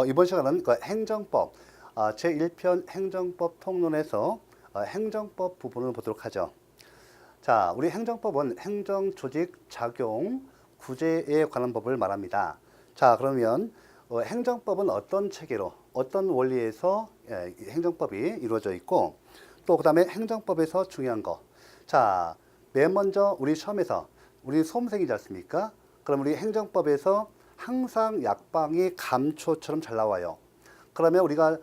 이번 시간은 그 행정법 제1편 행정법 통론에서 행정법 부분을 보도록 하죠. 자, 우리 행정법은 행정조직 작용 구제에 관한 법을 말합니다. 자, 그러면 행정법은 어떤 체계로 어떤 원리에서 행정법이 이루어져 있고 또 그다음에 행정법에서 중요한 거. 자, 맨 먼저 우리 시험에서 우리 수험생이지 않습니까? 그럼 우리 행정법에서 항상 약방이 감초처럼 잘 나와요. 그러면 우리가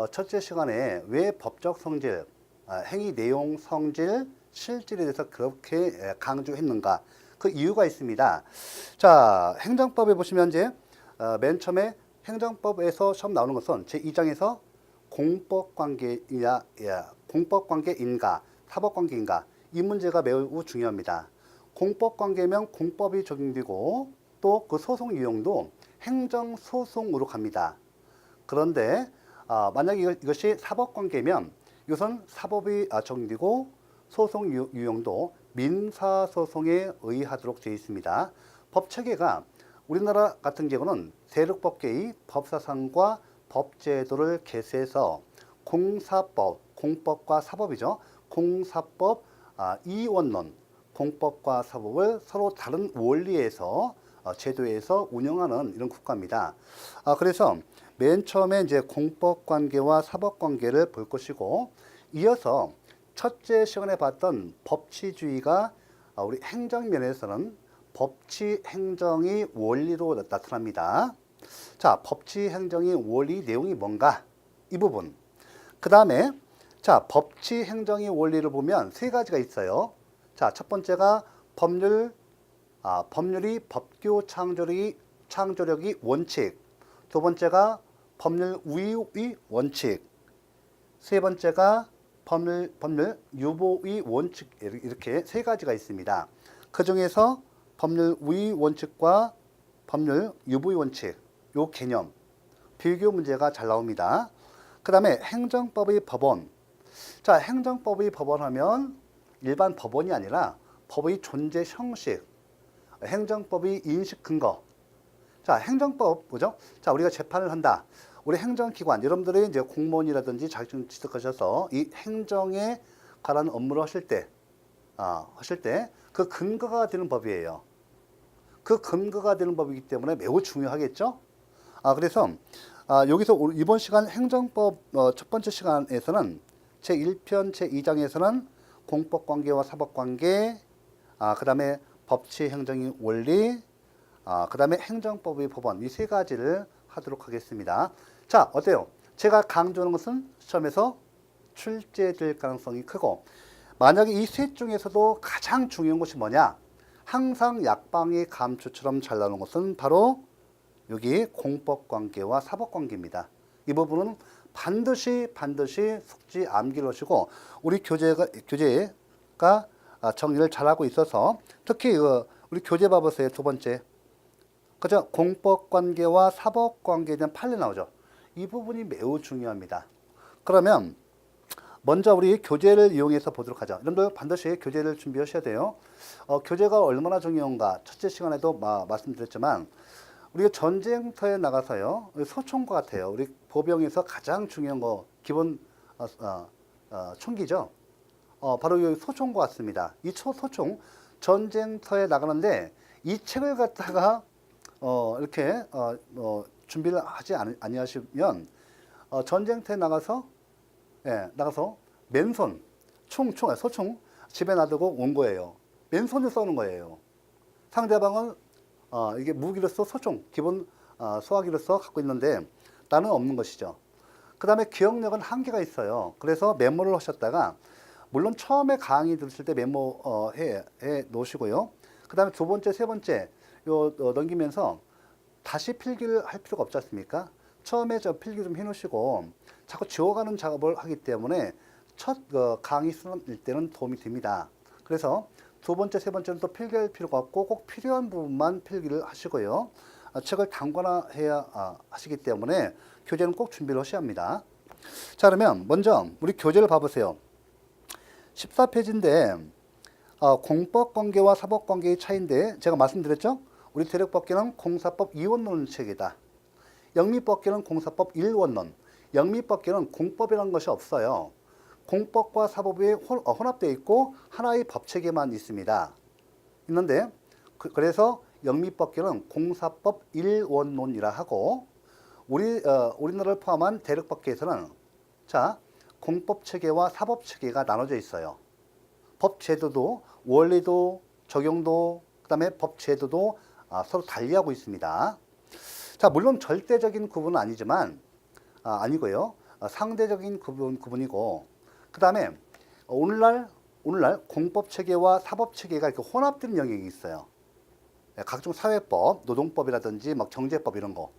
첫째 시간에 왜 법적 성질, 행위 내용 성질, 실질에 대해서 그렇게 강조했는가? 그 이유가 있습니다. 자, 행정법에 보시면 이제 맨 처음에 행정법에서 처음 나오는 것은 제2장에서 공법관계인가, 사법관계인가 이 문제가 매우 중요합니다. 공법관계면 공법이 적용되고 또 그 소송 유형도 행정소송으로 갑니다. 그런데 만약에 이것이 사법관계면 이것은 사법이 적용되고 소송 유형도 민사소송에 의하도록 되어 있습니다. 법체계가 우리나라 같은 경우는 대륙법계의 법사상과 법제도를 개시해서 공사법, 공법과 사법이죠. 공사법 이원론, 공법과 사법을 서로 다른 원리에서 제도에서 운영하는 이런 국가입니다. 그래서 맨 처음에 이제 공법관계와 사법관계를 볼 것이고 이어서 첫째 시간에 봤던 법치주의가 우리 행정면에서는 법치행정의 원리로 나타납니다. 자, 법치행정의 원리 내용이 뭔가 이 부분. 그 다음에 자, 법치행정의 원리를 보면 세 가지가 있어요. 자, 첫 번째가 법률이 법규 창조력이 원칙. 두 번째가 법률 우위의 원칙. 세 번째가 법률 유보의 원칙. 이렇게 세 가지가 있습니다. 그 중에서 법률 우위 원칙과 법률 유보의 원칙 요 개념 비교 문제가 잘 나옵니다. 그 다음에 행정법의 법원. 자, 행정법의 법원 하면 일반 법원이 아니라 법의 존재 형식, 행정법의 인식 근거. 자, 행정법 뭐죠? 자, 우리가 재판을 한다. 우리 행정기관 여러분들이 이제 공무원이라든지 자격증 취득하셔서 이 행정에 관한 업무를 하실 때 그 근거가 되는 법이에요. 그 근거가 되는 법이기 때문에 매우 중요하겠죠. 그래서 여기서 이번 시간 행정법 첫 번째 시간에서는 제1편 제2장에서는 공법관계와 사법관계, 그 다음에 법치행정의 원리, 그 다음에 행정법의 법원 이 세 가지를 하도록 하겠습니다. 자, 어때요? 제가 강조하는 것은 시험에서 출제될 가능성이 크고 만약에 이 셋 중에서도 가장 중요한 것이 뭐냐? 항상 약방이 감초처럼 잘 나오는 것은 바로 여기 공법관계와 사법관계입니다. 이 부분은 반드시 숙지 암기를 하시고 우리 교재가 정리를 잘하고 있어서 특히 우리 교재 봐보세요. 두 번째. 그죠? 공법관계와 사법관계에 대한 판례 나오죠. 이 부분이 매우 중요합니다. 그러면 먼저 우리 교재를 이용해서 보도록 하죠. 여러분들 반드시 교재를 준비하셔야 돼요. 교재가 얼마나 중요한가 첫째 시간에도 말씀드렸지만 우리가 전쟁터에 나가서요. 소총과 같아요. 우리 보병에서 가장 중요한 거 기본 총기죠. 바로 이 소총과 같습니다. 이 소총 전쟁터에 나가는데 이 책을 갖다가 이렇게 준비를 하지 아니하시면 전쟁터에 나가서 맨손 소총 집에 놔두고 온 거예요. 맨손을 쏘는 거예요. 상대방은 이게 무기로서 소총 기본 소화기로서 갖고 있는데 나는 없는 것이죠. 그 다음에 기억력은 한계가 있어요. 그래서 메모를 하셨다가 물론 처음에 강의 들으실 때 메모해 놓으시고요. 그 다음에 두 번째, 세 번째 넘기면서 다시 필기를 할 필요가 없지 않습니까? 처음에 필기 좀 해놓으시고 자꾸 지워가는 작업을 하기 때문에 첫 강의 수업일 때는 도움이 됩니다. 그래서 두 번째, 세 번째는 또 필기할 필요가 없고 꼭 필요한 부분만 필기를 하시고요. 책을 단권화해야 하시기 때문에 교재는 꼭 준비를 하셔야 합니다. 자, 그러면 먼저 우리 교재를 봐보세요. 14페이지인데 공법관계와 사법관계의 차이인데 제가 말씀드렸죠? 우리 대륙법계는 공사법 이원론 책이다. 영미법계는 공사법 1원론. 영미법계는 공법이라는 것이 없어요. 공법과 사법이 혼합되어 있고 하나의 법체계만 있습니다. 있는데 그래서 영미법계는 공사법 1원론이라 하고 우리나라를 포함한 대륙법계에서는 자 공법체계와 사법체계가 나눠져 있어요. 법제도도 원리도 적용도 그다음에 법제도도 서로 달리하고 있습니다. 자 물론 절대적인 구분은 아니지만 아니고요. 상대적인 구분이고 그다음에 오늘날 공법체계와 사법체계가 이렇게 혼합된 영역이 있어요. 각종 사회법, 노동법이라든지 막 경제법 이런 거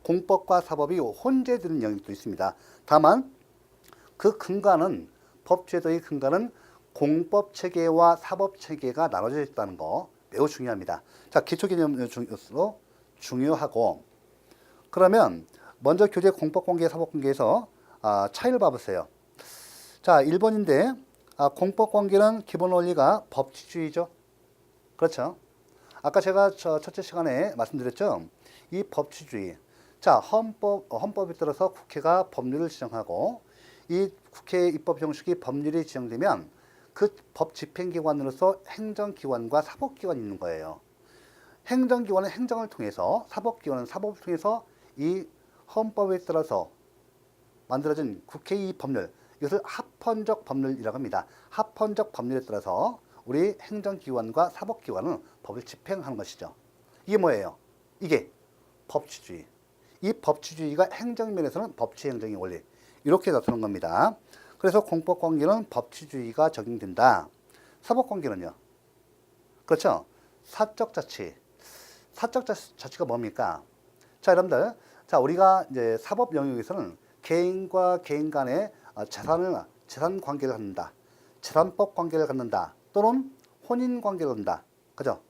공법과 사법이 혼재되는 영역도 있습니다. 다만 그 근간은 법제도의 근간은 공법체계와 사법체계가 나눠져 있다는 거 매우 중요합니다. 자 기초개념으로 중요하고 그러면 먼저 교재 공법관계 사법관계에서 차이를 봐보세요. 자 1번인데 공법관계는 기본 원리가 법치주의죠. 그렇죠. 아까 제가 첫째 시간에 말씀드렸죠. 이 법치주의. 자 헌법에 따라서 국회가 법률을 지정하고 이 국회의 입법 형식이 법률이 지정되면 그 법 집행기관으로서 행정기관과 사법기관이 있는 거예요. 행정기관은 행정을 통해서 사법기관은 사법을 통해서 이 헌법에 따라서 만들어진 국회의 법률 이것을 합헌적 법률이라고 합니다. 합헌적 법률에 따라서 우리 행정기관과 사법기관은 법을 집행하는 것이죠. 이게 뭐예요? 이게 법치주의. 이 법치주의가 행정면에서는 법치행정의 원리 이렇게 나타나는 겁니다. 그래서 공법관계는 법치주의가 적용된다. 사법관계는요? 그렇죠? 사적자치. 사적자치가 뭡니까? 자, 여러분들, 자 우리가 이제 사법 영역에서는 개인과 개인 간의 재산 관계를 갖는다. 재산법 관계를 갖는다. 또는 혼인 관계를 갖는다. 그죠?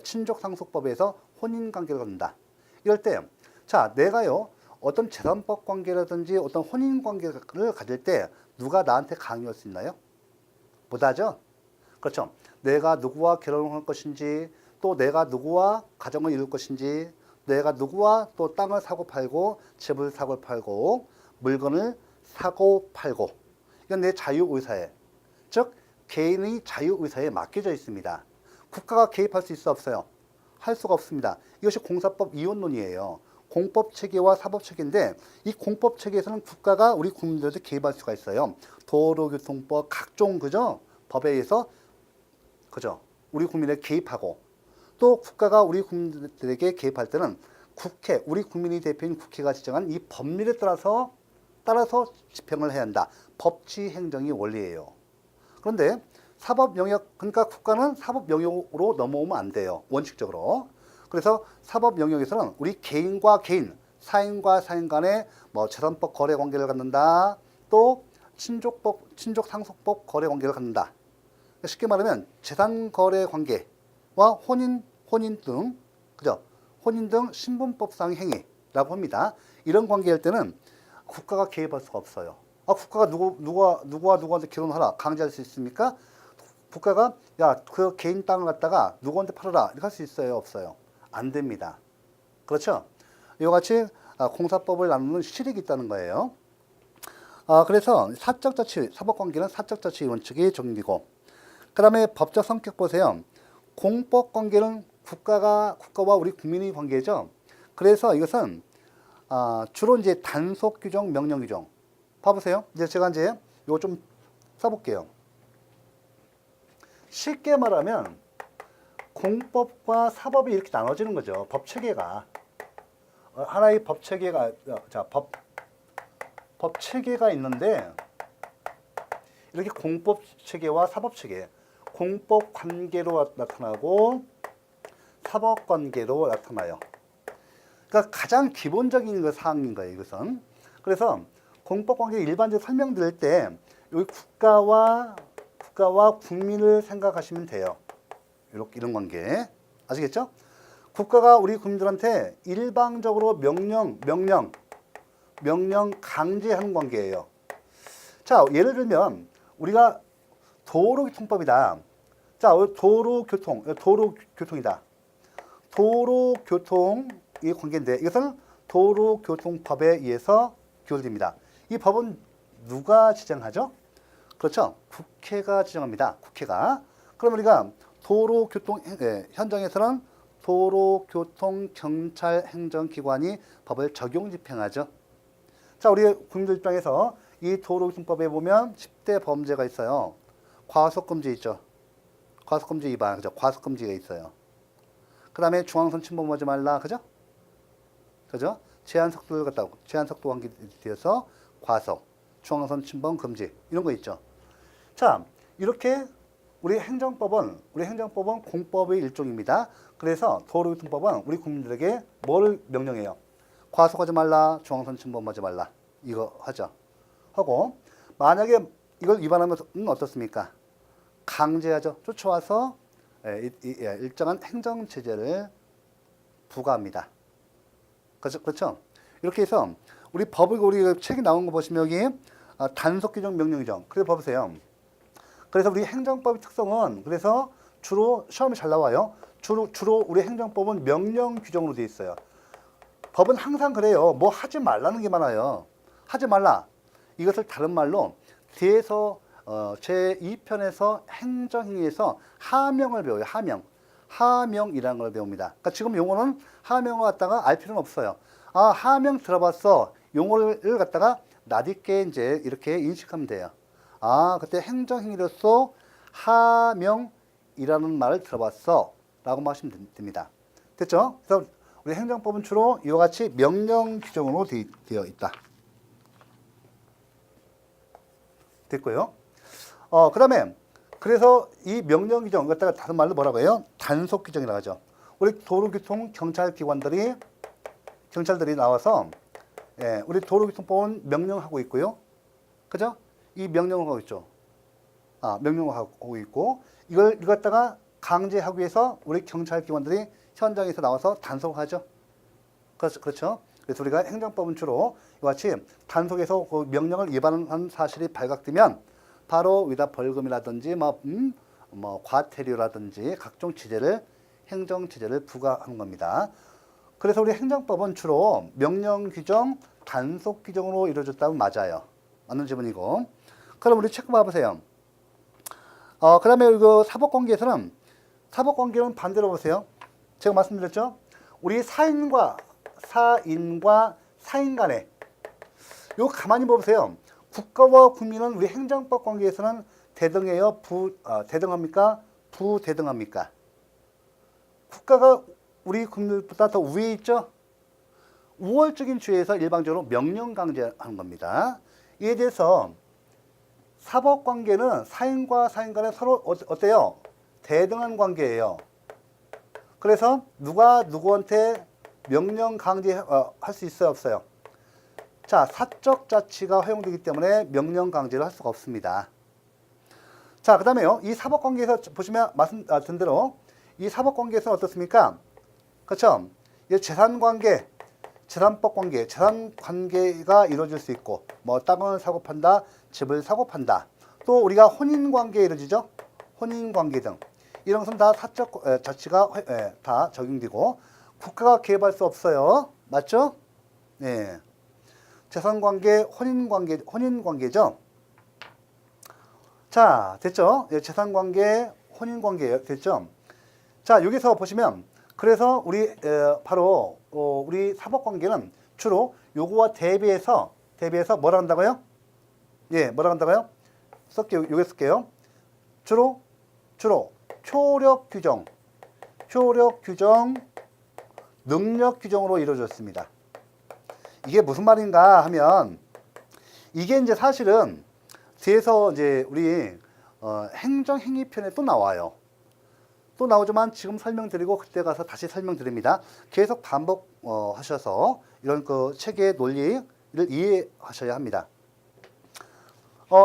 친족 상속법에서 혼인 관계를 갖는다. 이럴 때, 자, 내가요, 어떤 재산법 관계라든지 어떤 혼인 관계를 가질 때 누가 나한테 강요할 수 있나요? 못하죠? 그렇죠. 내가 누구와 결혼할 것인지, 또 내가 누구와 가정을 이룰 것인지, 내가 누구와 또 땅을 사고 팔고, 집을 사고 팔고, 물건을 사고 팔고, 이건 내 자유의사에, 즉 개인의 자유의사에 맡겨져 있습니다. 국가가 개입할 수 있어 없어요? 할 수가 없습니다. 이것이 공사법 이원론이에요. 공법체계와 사법체계인데 이 공법체계에서는 국가가 우리 국민들에게 개입할 수가 있어요. 도로교통법 각종 그죠? 법에 의해서 그죠? 우리 국민에게 개입하고 또 국가가 우리 국민들에게 개입할 때는 국회, 우리 국민이 대표인 국회가 지정한 이 법률에 따라서 집행을 해야 한다. 법치 행정이 원리예요. 그런데 사법 영역, 그러니까 국가는 사법 영역으로 넘어오면 안 돼요. 원칙적으로. 그래서 사법 영역에서는 우리 개인과 개인, 사인과 사인 간의 뭐 재산법 거래 관계를 갖는다. 또 친족 상속법 거래 관계를 갖는다. 쉽게 말하면 재산 거래 관계와 혼인 등, 그죠? 혼인 등 신분법상 행위라고 합니다. 이런 관계일 때는 국가가 개입할 수가 없어요. 국가가 누구와 누구한테 결혼하라 강제할 수 있습니까? 국가가 야 그 개인 땅을 갖다가 누구한테 팔아라 이렇게 할 수 있어요 없어요? 안 됩니다. 그렇죠? 이와 같이 공사법을 나누는 실익이 있다는 거예요. 그래서 사적자치 사법관계는 사적자치 원칙이 적용되고 그 다음에 법적 성격 보세요. 공법관계는 국가와 우리 국민의 관계죠. 그래서 이것은 주로 이제 단속 규정, 명령 규정. 봐보세요. 이제 제가 이제 이거 좀 써볼게요. 쉽게 말하면 공법과 사법이 이렇게 나눠지는 거죠. 법 체계가 하나의 법 체계가 법 체계가 있는데 이렇게 공법 체계와 사법 체계, 공법 관계로 나타나고 사법 관계로 나타나요. 그러니까 가장 기본적인 그 사항인 거예요. 이것은. 그래서 공법 관계 일반적으로 설명드릴 때 여기 국가와 국민을 생각하시면 돼요. 이런 관계. 아시겠죠? 국가가 우리 국민들한테 일방적으로 명령 강제하는 관계예요. 자, 예를 들면 우리가 도로교통법이다. 자, 도로교통이다. 도로교통이 관계인데 이것은 도로교통법에 의해서 규율됩니다. 이 법은 누가 지정하죠? 그렇죠. 국회가 지정합니다. 국회가. 그럼 우리가 도로교통 현장에서는 도로교통경찰행정기관이 법을 적용 집행하죠. 자, 우리 국민들 입장에서 이 도로교통법에 보면 10대 범죄가 있어요. 과속금지 있죠. 과속금지 위반, 그죠? 과속금지가 있어요. 그 다음에 중앙선 침범하지 말라, 그죠? 그죠? 제한속도를 갖다 제한속도 관계되어서 과속, 중앙선 침범 금지 이런 거 있죠. 자, 이렇게 우리 행정법은 공법의 일종입니다. 그래서 도로교통법은 우리 국민들에게 뭐를 명령해요? 과속하지 말라, 중앙선 침범하지 말라 이거 하죠. 하고 만약에 이걸 위반하면 어떻습니까? 강제하죠. 쫓아와서 일정한 행정 제재를 부과합니다. 그렇죠? 이렇게 해서 우리 법을 우리 책이 나온 거 보시면 여기 단속 규정 명령이죠. 그래서 봐보세요. 그래서 우리 행정법의 특성은 그래서 주로 시험이 잘 나와요. 주로 우리 행정법은 명령 규정으로 되어 있어요. 법은 항상 그래요. 뭐 하지 말라는 게 많아요. 하지 말라. 이것을 다른 말로 뒤에서 제2편에서 행정행위에서 하명을 배워요. 하명이라는 걸 배웁니다. 그러니까 지금 용어는 하명을 갖다가 알 필요는 없어요. 아, 하명 들어봤어. 용어를 갖다가 낯익게 이제 이렇게 인식하면 돼요. 아, 그때 행정행위로서 하명이라는 말을 들어봤어. 라고 하시면 됩니다. 됐죠? 그래서 우리 행정법은 주로 이와 같이 명령 규정으로 되어 있다. 됐고요. 그 다음에 그래서 이 명령 규정 갖다가 다른 말로 뭐라고 해요? 단속 규정이라고 하죠. 우리 도로교통 경찰들이 나와서 우리 도로교통법은 명령하고 있고요. 그죠? 이 명령을 하고 있죠. 명령을 하고 있고 이걸 갖다가 강제하기 위해서 우리 경찰기관들이 현장에서 나와서 단속을 하죠. 그렇죠. 그래서 우리가 행정법은 주로 이와 같이 단속에서 그 명령을 위반한 사실이 발각되면 바로 위다 벌금이라든지 뭐 과태료라든지 각종 행정 제재를 부과하는 겁니다. 그래서 우리 행정법은 주로 명령 규정, 단속 규정으로 이루어졌다면 맞아요. 맞는 지문이고. 그럼 우리 체크 봐보세요. 그 다음에 이거 사법관계에서는 사법관계는 반대로 보세요. 제가 말씀드렸죠. 우리 사인과 사인 간에 이거 가만히 보세요. 국가와 국민은 우리 행정법 관계에서는 대등해요? 대등합니까? 부대등합니까? 국가가 우리 국민보다 더 위에 있죠? 우월적인 주의에서 일방적으로 명령 강제하는 겁니다. 이에 대해서 사법관계는 사인과 사인 간에 서로 어때요? 대등한 관계예요. 그래서 누가 누구한테 명령 강제할 수 있어요? 없어요? 자, 사적 자치가 허용되기 때문에 명령 강제를 할 수가 없습니다. 자, 그 다음에요. 이 사법관계에서 보시면 말씀드린 대로 이 사법관계에서는 어떻습니까? 그렇죠? 재산관계, 재산관계가 이루어질 수 있고 뭐 땅을 사고 판다, 집을 사고 판다. 또 우리가 혼인관계 이루어지죠? 혼인관계 등 이런 것은 다 사적 자치가 다 적용되고 국가가 개입할 수 없어요. 맞죠? 네. 재산관계, 혼인관계죠? 자, 됐죠? 재산관계, 혼인관계 됐죠? 자, 여기서 보시면 그래서 우리 바로 우리 사법관계는 주로 요거와 대비해서 뭐라 한다고요? 예, 뭐라 한다고요? 요게 쓸게요. 주로 효력 규정, 능력 규정으로 이루어졌습니다. 이게 무슨 말인가 하면 이게 이제 사실은 뒤에서 이제 우리 행정행위편에 또 나와요. 또 나오지만 지금 설명드리고 그때 가서 다시 설명드립니다. 계속 반복하셔서 이런 그 체계의 논리를 이해하셔야 합니다.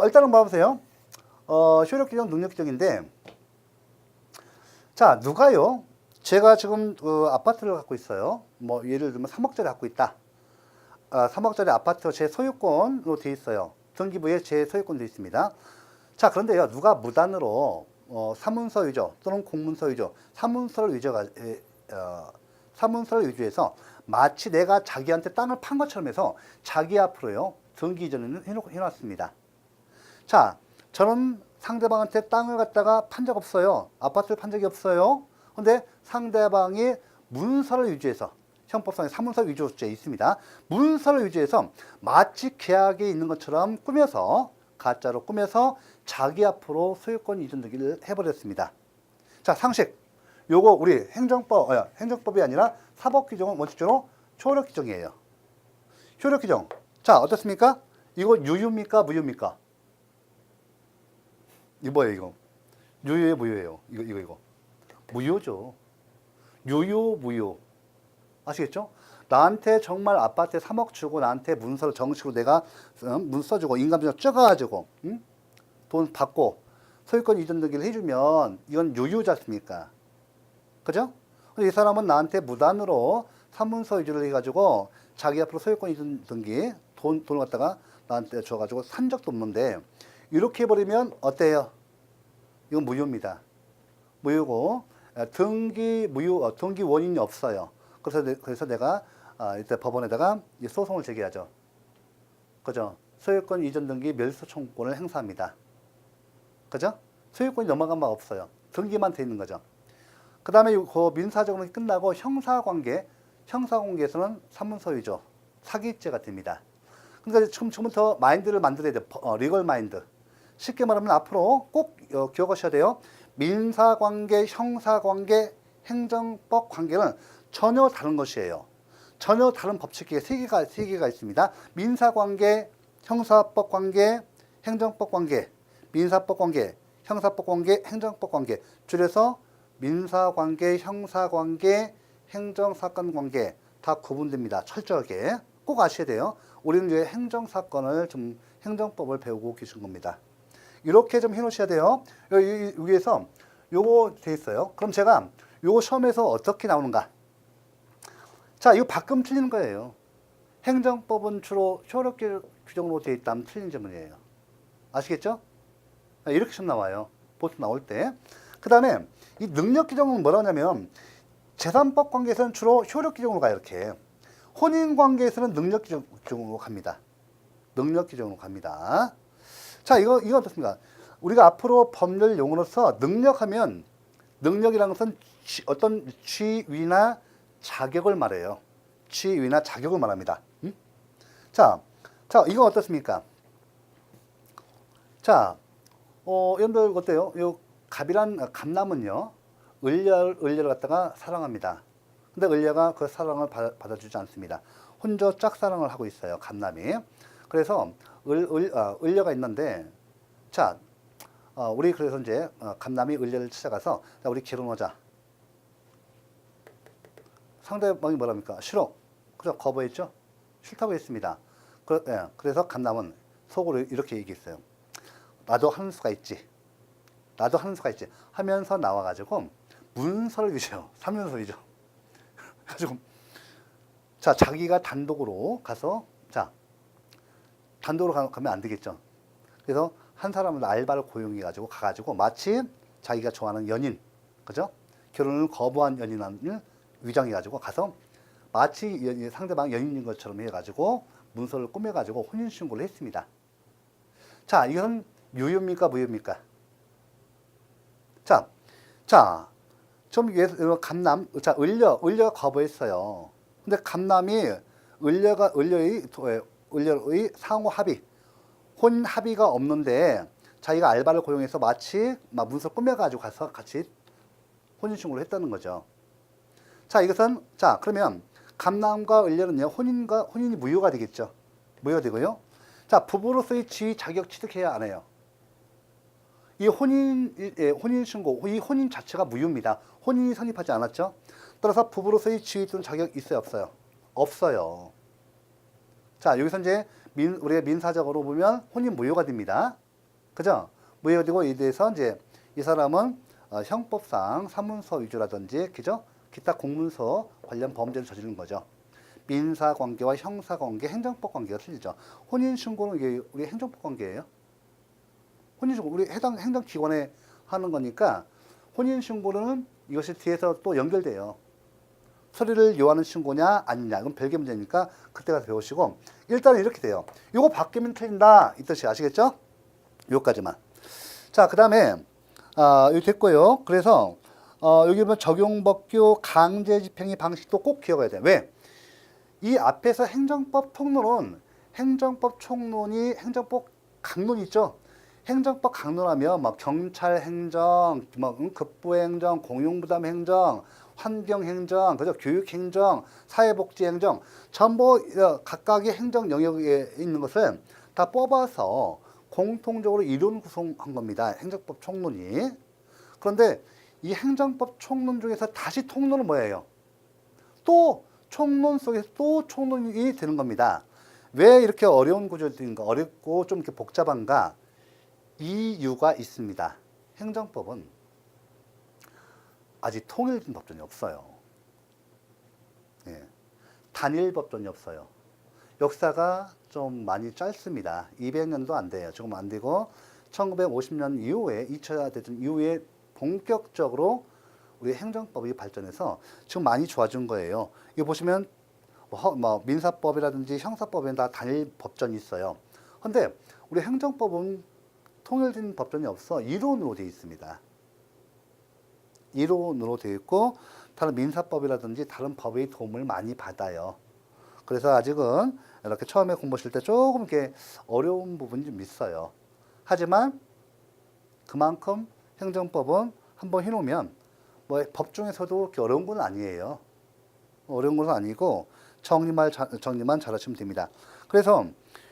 일단은 봐보세요. 효력 규정, 능력 규정인데 자, 누가요? 제가 지금 아파트를 갖고 있어요. 뭐 예를 들면 3억짜리 갖고 있다. 3억짜리 아파트 제 소유권으로 되어 있어요. 등기부에 제 소유권도 있습니다. 자, 그런데요, 누가 무단으로 사문서 위조 또는 공문서 위조, 사문서를 위조해서 마치 내가 자기한테 땅을 판 것처럼 해서 자기 앞으로요. 등기 이전을 해놨습니다. 자, 저는 상대방한테 땅을 갖다가 판 적 없어요. 아파트를 판 적이 없어요. 근데 상대방이 문서를 유지해서 형법상의 사문서 위조죄 있습니다. 문서를 유지해서 마치 계약에 있는 것처럼 꾸며서 가짜로 꾸며서 자기 앞으로 소유권 이전되기를 해버렸습니다. 자, 상식. 요거 우리 행정법이 아니라 사법규정은 원칙적으로 효력규정이에요. 효력규정. 자, 어떻습니까? 이거 유유입니까? 무유입니까? 이거 뭐예요, 이거? 유유예요, 무유예요? 이거. 무효죠. 유유, 무효. 아시겠죠? 나한테 정말 아파트에 3억 주고 나한테 문서를 정식으로 내가 문 써주고 인감증을 찍어가지고 돈 받고 소유권 이전되기를 해주면 이건 유유지 않습니까? 그죠? 근데 이 사람은 나한테 무단으로 사문서 위조를 해가지고 자기 앞으로 소유권 이전 등기 돈을 갖다가 나한테 줘가지고 산 적도 없는데 이렇게 해버리면 어때요? 이건 무효입니다. 무효고 등기 무효 등기 원인이 없어요. 그래서 내가 이때 법원에다가 소송을 제기하죠. 그죠? 소유권 이전 등기 멸수 청구권을 행사합니다. 그죠? 소유권이 넘어간 바 없어요. 등기만 돼 있는 거죠. 그 다음에 그 민사적으로 끝나고 형사관계에서는 사문서 위조, 사기죄가 됩니다. 그러니까 지금부터 마인드를 만들어야 돼요. 리걸 마인드. 쉽게 말하면 앞으로 꼭 기억하셔야 돼요. 민사관계, 형사관계, 행정법 관계는 전혀 다른 것이에요. 전혀 다른 법칙이 세 개가 있습니다. 민사관계, 형사법 관계, 행정법 관계, 민사법 관계, 형사법 관계, 행정법 관계. 줄여서 민사관계, 형사관계, 행정사건 관계 다 구분됩니다. 철저하게 꼭 아셔야 돼요. 우리는 이제 행정사건을 좀 행정법을 배우고 계신 겁니다. 이렇게 좀 해놓으셔야 돼요. 여기에서 요거 돼 있어요. 그럼 제가 요거 시험에서 어떻게 나오는가? 자, 이거 가끔 틀리는 거예요. 행정법은 주로 효력 규정으로 되어 있다면 틀린 질문이에요. 아시겠죠? 이렇게 시험 나와요. 보통 나올 때. 그 다음에 이 능력 규정은 뭐라고 하냐면 재산법 관계에서는 주로 효력 규정으로 가요. 이렇게. 혼인 관계에서는 능력 규정으로 갑니다. 능력 규정으로 갑니다. 자, 이거 어떻습니까? 우리가 앞으로 법률 용어로서 능력하면 능력이라는 것은 어떤 지위나 자격을 말해요. 지위나 자격을 말합니다. 자, 이거 어떻습니까? 자, 여러분들 어때요? 요 감남은요, 을려를 갖다가 사랑합니다. 근데 을려가 그 사랑을 받아주지 않습니다. 혼자 짝사랑을 하고 있어요. 감남이. 그래서 을려가 있는데, 자, 우리 그래서 이제 감남이 을려를 찾아가서 자, 우리 결혼하자. 상대방이 뭐랍니까? 싫어. 그죠? 거부했죠? 싫다고 했습니다. 그래서 감남은 속으로 이렇게 얘기했어요. 나도 하는 수가 있지. 하면서 나와가지고 문서를 위조해요. 사문서 위조. 가지고 자, 자기가 단독으로 가서 단독으로 가면 안 되겠죠. 그래서 한 사람을 알바를 고용해가지고 가가지고 마치 자기가 좋아하는 연인, 그죠? 결혼을 거부한 연인을 위장해가지고 가서 마치 상대방 연인인 것처럼 해가지고 문서를 꾸며가지고 혼인신고를 했습니다. 자, 이건 유효입니까? 무효입니까? 좀 감남, 을려가 거부했어요. 근데 감남이 을려의 상호 합의, 혼인 합의가 없는데 자기가 알바를 고용해서 마치 문서 꾸며가지고 가서 같이 혼인신고를 했다는 거죠. 자, 그러면 감남과 을려는요, 혼인이 무효가 되겠죠. 무효가 되고요. 자, 부부로서의 지위 자격 취득해야 안 해요. 이 혼인신고, 이 혼인 자체가 무효입니다. 혼인이 성립하지 않았죠. 따라서 부부로서의 지위 또는 자격 있어요, 없어요? 없어요. 자, 여기서 이제 우리가 민사적으로 보면 혼인 무효가 됩니다. 그죠? 무효가 되고 이에 대해서 이제 이 사람은 형법상 사문서 위조라든지, 그죠? 기타 공문서 관련 범죄를 저지른 거죠. 민사관계와 형사관계, 행정법 관계가 틀리죠. 혼인신고는 이게 우리 행정법 관계예요. 혼인신고 우리 해당 행정기관에 하는 거니까 혼인신고는 이것이 뒤에서 또 연결돼요. 서류를 요하는 신고냐 아니냐 이건 별개 문제니까 그때 가서 배우시고 일단은 이렇게 돼요. 요거 바뀌면 틀린다 이 뜻이 아시겠죠? 요까지만. 자, 그 다음에 여기 됐고요. 그래서 여기 보면 적용법규 강제집행의 방식도 꼭 기억해야 돼요. 왜? 이 앞에서 행정법 통론은 행정법 총론이 행정법 강론 있죠. 행정법 강론하면 막 경찰 행정, 막 급부 행정, 공용부담 행정, 환경 행정, 그죠? 교육 행정, 사회복지 행정 전부 각각의 행정 영역에 있는 것을 다 뽑아서 공통적으로 이론 구성한 겁니다. 행정법 총론이. 그런데 이 행정법 총론 중에서 다시 통론은 뭐예요? 또 총론 속에서 또 총론이 되는 겁니다. 왜 이렇게 어려운 구조인가, 어렵고 좀 이렇게 복잡한가? 이유가 있습니다. 행정법은 아직 통일된 법전이 없어요. 예. 단일 법전이 없어요. 역사가 좀 많이 짧습니다. 200년도 안 돼요. 조금 안 되고 1950년 이후에 2차 대전 이후에 본격적으로 우리 행정법이 발전해서 지금 많이 좋아진 거예요. 이거 보시면 뭐 민사법이라든지 형사법에는 다 단일 법전이 있어요. 그런데 우리 행정법은 통일된 법전이 없어 이론으로 되어 있습니다. 이론으로 되어 있고 다른 민사법이라든지 다른 법의 도움을 많이 받아요. 그래서 아직은 이렇게 처음에 공부하실 때 조금 이렇게 어려운 부분이 좀 있어요. 하지만 그만큼 행정법은 한번 해놓으면 뭐 법 중에서도 그렇게 어려운 건 아니에요. 어려운 건 아니고 정리만 잘하시면 됩니다. 그래서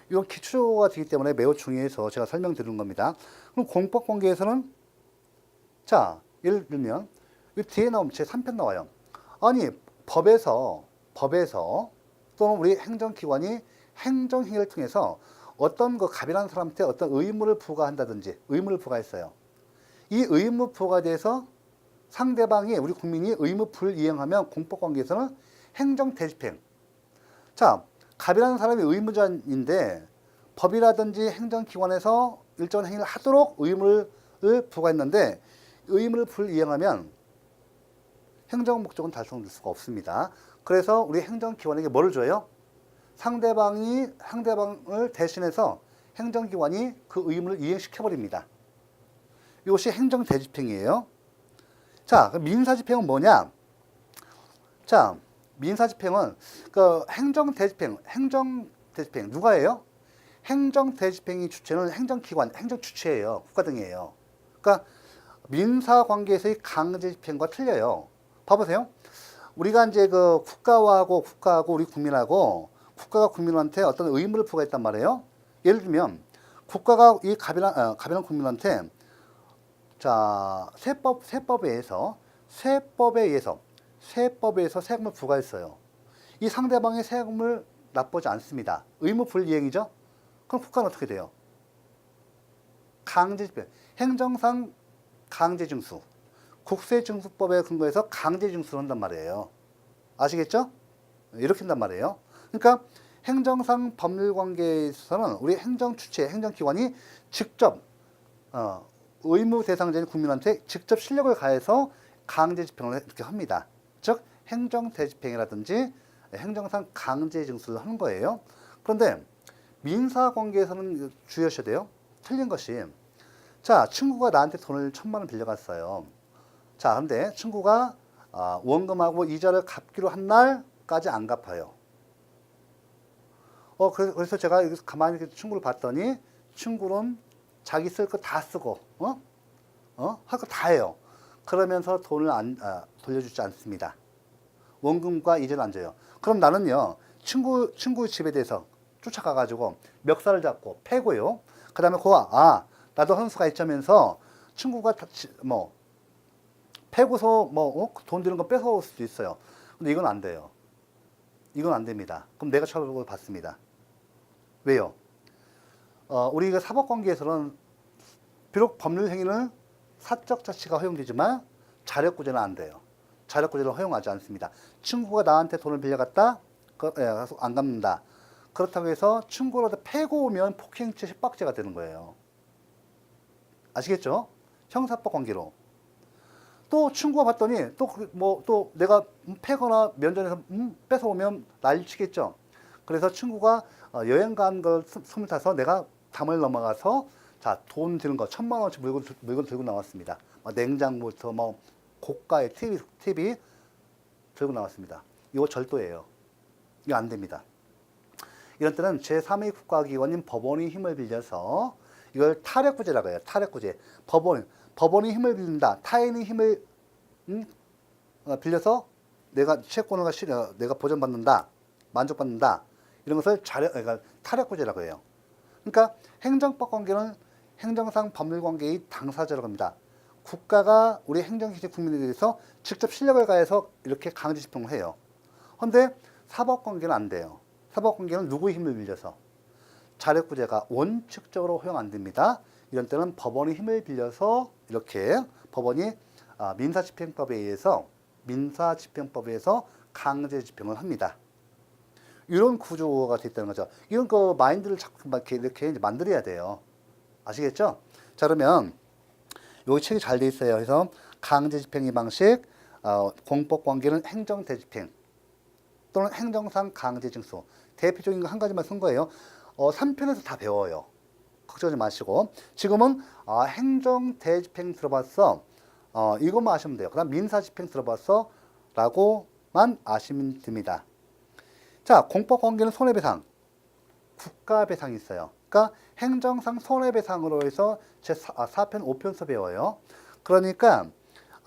이건 기초가 되기 때문에 매우 중요해서 제가 설명드리는 겁니다. 그럼 공법관계에서는 자 예를 들면 이 뒤에 나오면 제 3편 나와요. 아니 법에서 또는 우리 행정기관이 행정행위를 통해서 어떤 그 갑이라는 사람한테 어떤 의무를 부과한다든지 의무를 부과했어요. 이 의무 부과에 대해서 상대방이 우리 국민이 의무 불이행하면 공법관계에서는 행정대집행. 자, 갑이라는 사람이 의무자인데 법이라든지 행정기관에서 일정 행위를 하도록 의무를 부과했는데 의무를 불이행하면 행정 목적은 달성될 수가 없습니다. 그래서 우리 행정기관에게 뭐를 줘요? 상대방을 대신해서 행정기관이 그 의무를 이행시켜버립니다. 이것이 행정대집행이에요. 자, 그럼 민사집행은 뭐냐? 자, 민사집행은 그 행정대집행 누가 해요? 행정대집행이 주체는 행정기관, 행정주체예요. 국가 등이에요. 그러니까 민사관계에서의 강제집행과 틀려요. 봐보세요. 우리가 이제 그 국가하고 우리 국민하고 국가가 국민한테 어떤 의무를 부과했단 말이에요. 예를 들면 국가가 이 갑이란 국민한테 자 세법에 의해서 세금을 부과했어요. 이 상대방의 세금을 납부하지 않습니다. 의무 불이행이죠. 그럼 국가는 어떻게 돼요? 강제집행, 행정상 강제징수, 국세징수법에 근거해서 강제징수를 한단 말이에요. 아시겠죠? 이렇게 한단 말이에요. 그러니까 행정상 법률관계에서는 우리 행정주체, 행정기관이 직접 의무 대상자인 국민한테 직접 실력을 가해서 강제집행을 이렇게 합니다. 즉 행정대집행이라든지 행정상 강제징수를 하는 거예요. 그런데 민사관계에서는 주의하셔야 돼요. 틀린 것이 자 친구가 나한테 돈을 1,000만 원 빌려갔어요. 자 근데 친구가 원금하고 이자를 갚기로 한 날까지 안 갚아요. 그래서 제가 가만히 친구를 봤더니 친구는 자기 쓸 거 다 쓰고 할 거 다 해요. 그러면서 돈을 돌려주지 않습니다. 원금과 이자를 안 줘요. 그럼 나는요 친구 집에 대해서 쫓아가가지고 멱살을 잡고 패고요. 그 다음에 나도 헌수가 있자면서 친구가 패고서 돈 드는 거 뺏어올 수도 있어요. 근데 이건 안 돼요. 이건 안 됩니다. 그럼 내가 처벌을 받습니다. 왜요? 우리 사법관계에서는 비록 법률 행위는 사적 자치가 허용되지만 자력구제는 안 돼요. 자력구제를 허용하지 않습니다. 친구가 나한테 돈을 빌려갔다? 안 갚는다. 그렇다고 해서 친구라도 패고 오면 폭행죄 협박죄가 되는 거예요. 아시겠죠? 형사법 관계로. 또 친구가 봤더니 또 뭐 또 내가 패거나 면전에서 뺏어오면 난리치겠죠. 그래서 친구가 여행 간 걸 숨을 타서 내가 담을 넘어가서 자, 돈 드는 거 1,000만 원어치 물건 들고 나왔습니다. 냉장고부터 뭐 고가의 TV 들고 나왔습니다. 이거 절도예요. 이거 안 됩니다. 이런 때는 제3의 국가기관인 법원의 힘을 빌려서 이걸 타력구제라고 해요. 타력구제. 법원의 힘을 빌린다. 타인의 힘을 빌려서 내가 채권을 내가 보전받는다. 만족받는다. 이런 것을 그러니까 타력구제라고 해요. 그러니까 행정법 관계는 행정상 법률 관계의 당사자라고 합니다. 국가가 우리 행정기관 국민에 대해서 직접 실력을 가해서 이렇게 강제 집행을 해요. 그런데 사법관계는 안 돼요. 사법관계는 누구의 힘을 빌려서 자력구제가 원칙적으로 허용 안 됩니다. 이런 때는 법원의 힘을 빌려서 이렇게 법원이 민사집행법에 의해서 강제 집행을 합니다. 이런 구조가 되어 있다는 거죠. 이런 그 마인드를 자꾸 이렇게 만들어야 돼요. 아시겠죠? 자, 그러면 여기 책이 잘 돼 있어요. 그래서 강제 집행의 방식, 공법 관계는 행정 대집행 또는 행정상 강제 징수. 대표적인 거 한 가지만 쓴 거예요. 3편에서 다 배워요. 걱정하지 마시고. 지금은 행정 대집행 들어봤어. 이것만 아시면 돼요. 그다음 민사 집행 들어봤어. 라고만 아시면 됩니다. 자, 공법 관계는 손해배상, 국가배상이 있어요. 그러니까 행정상 손해배상으로 해서 제4편, 5편서 배워요. 그러니까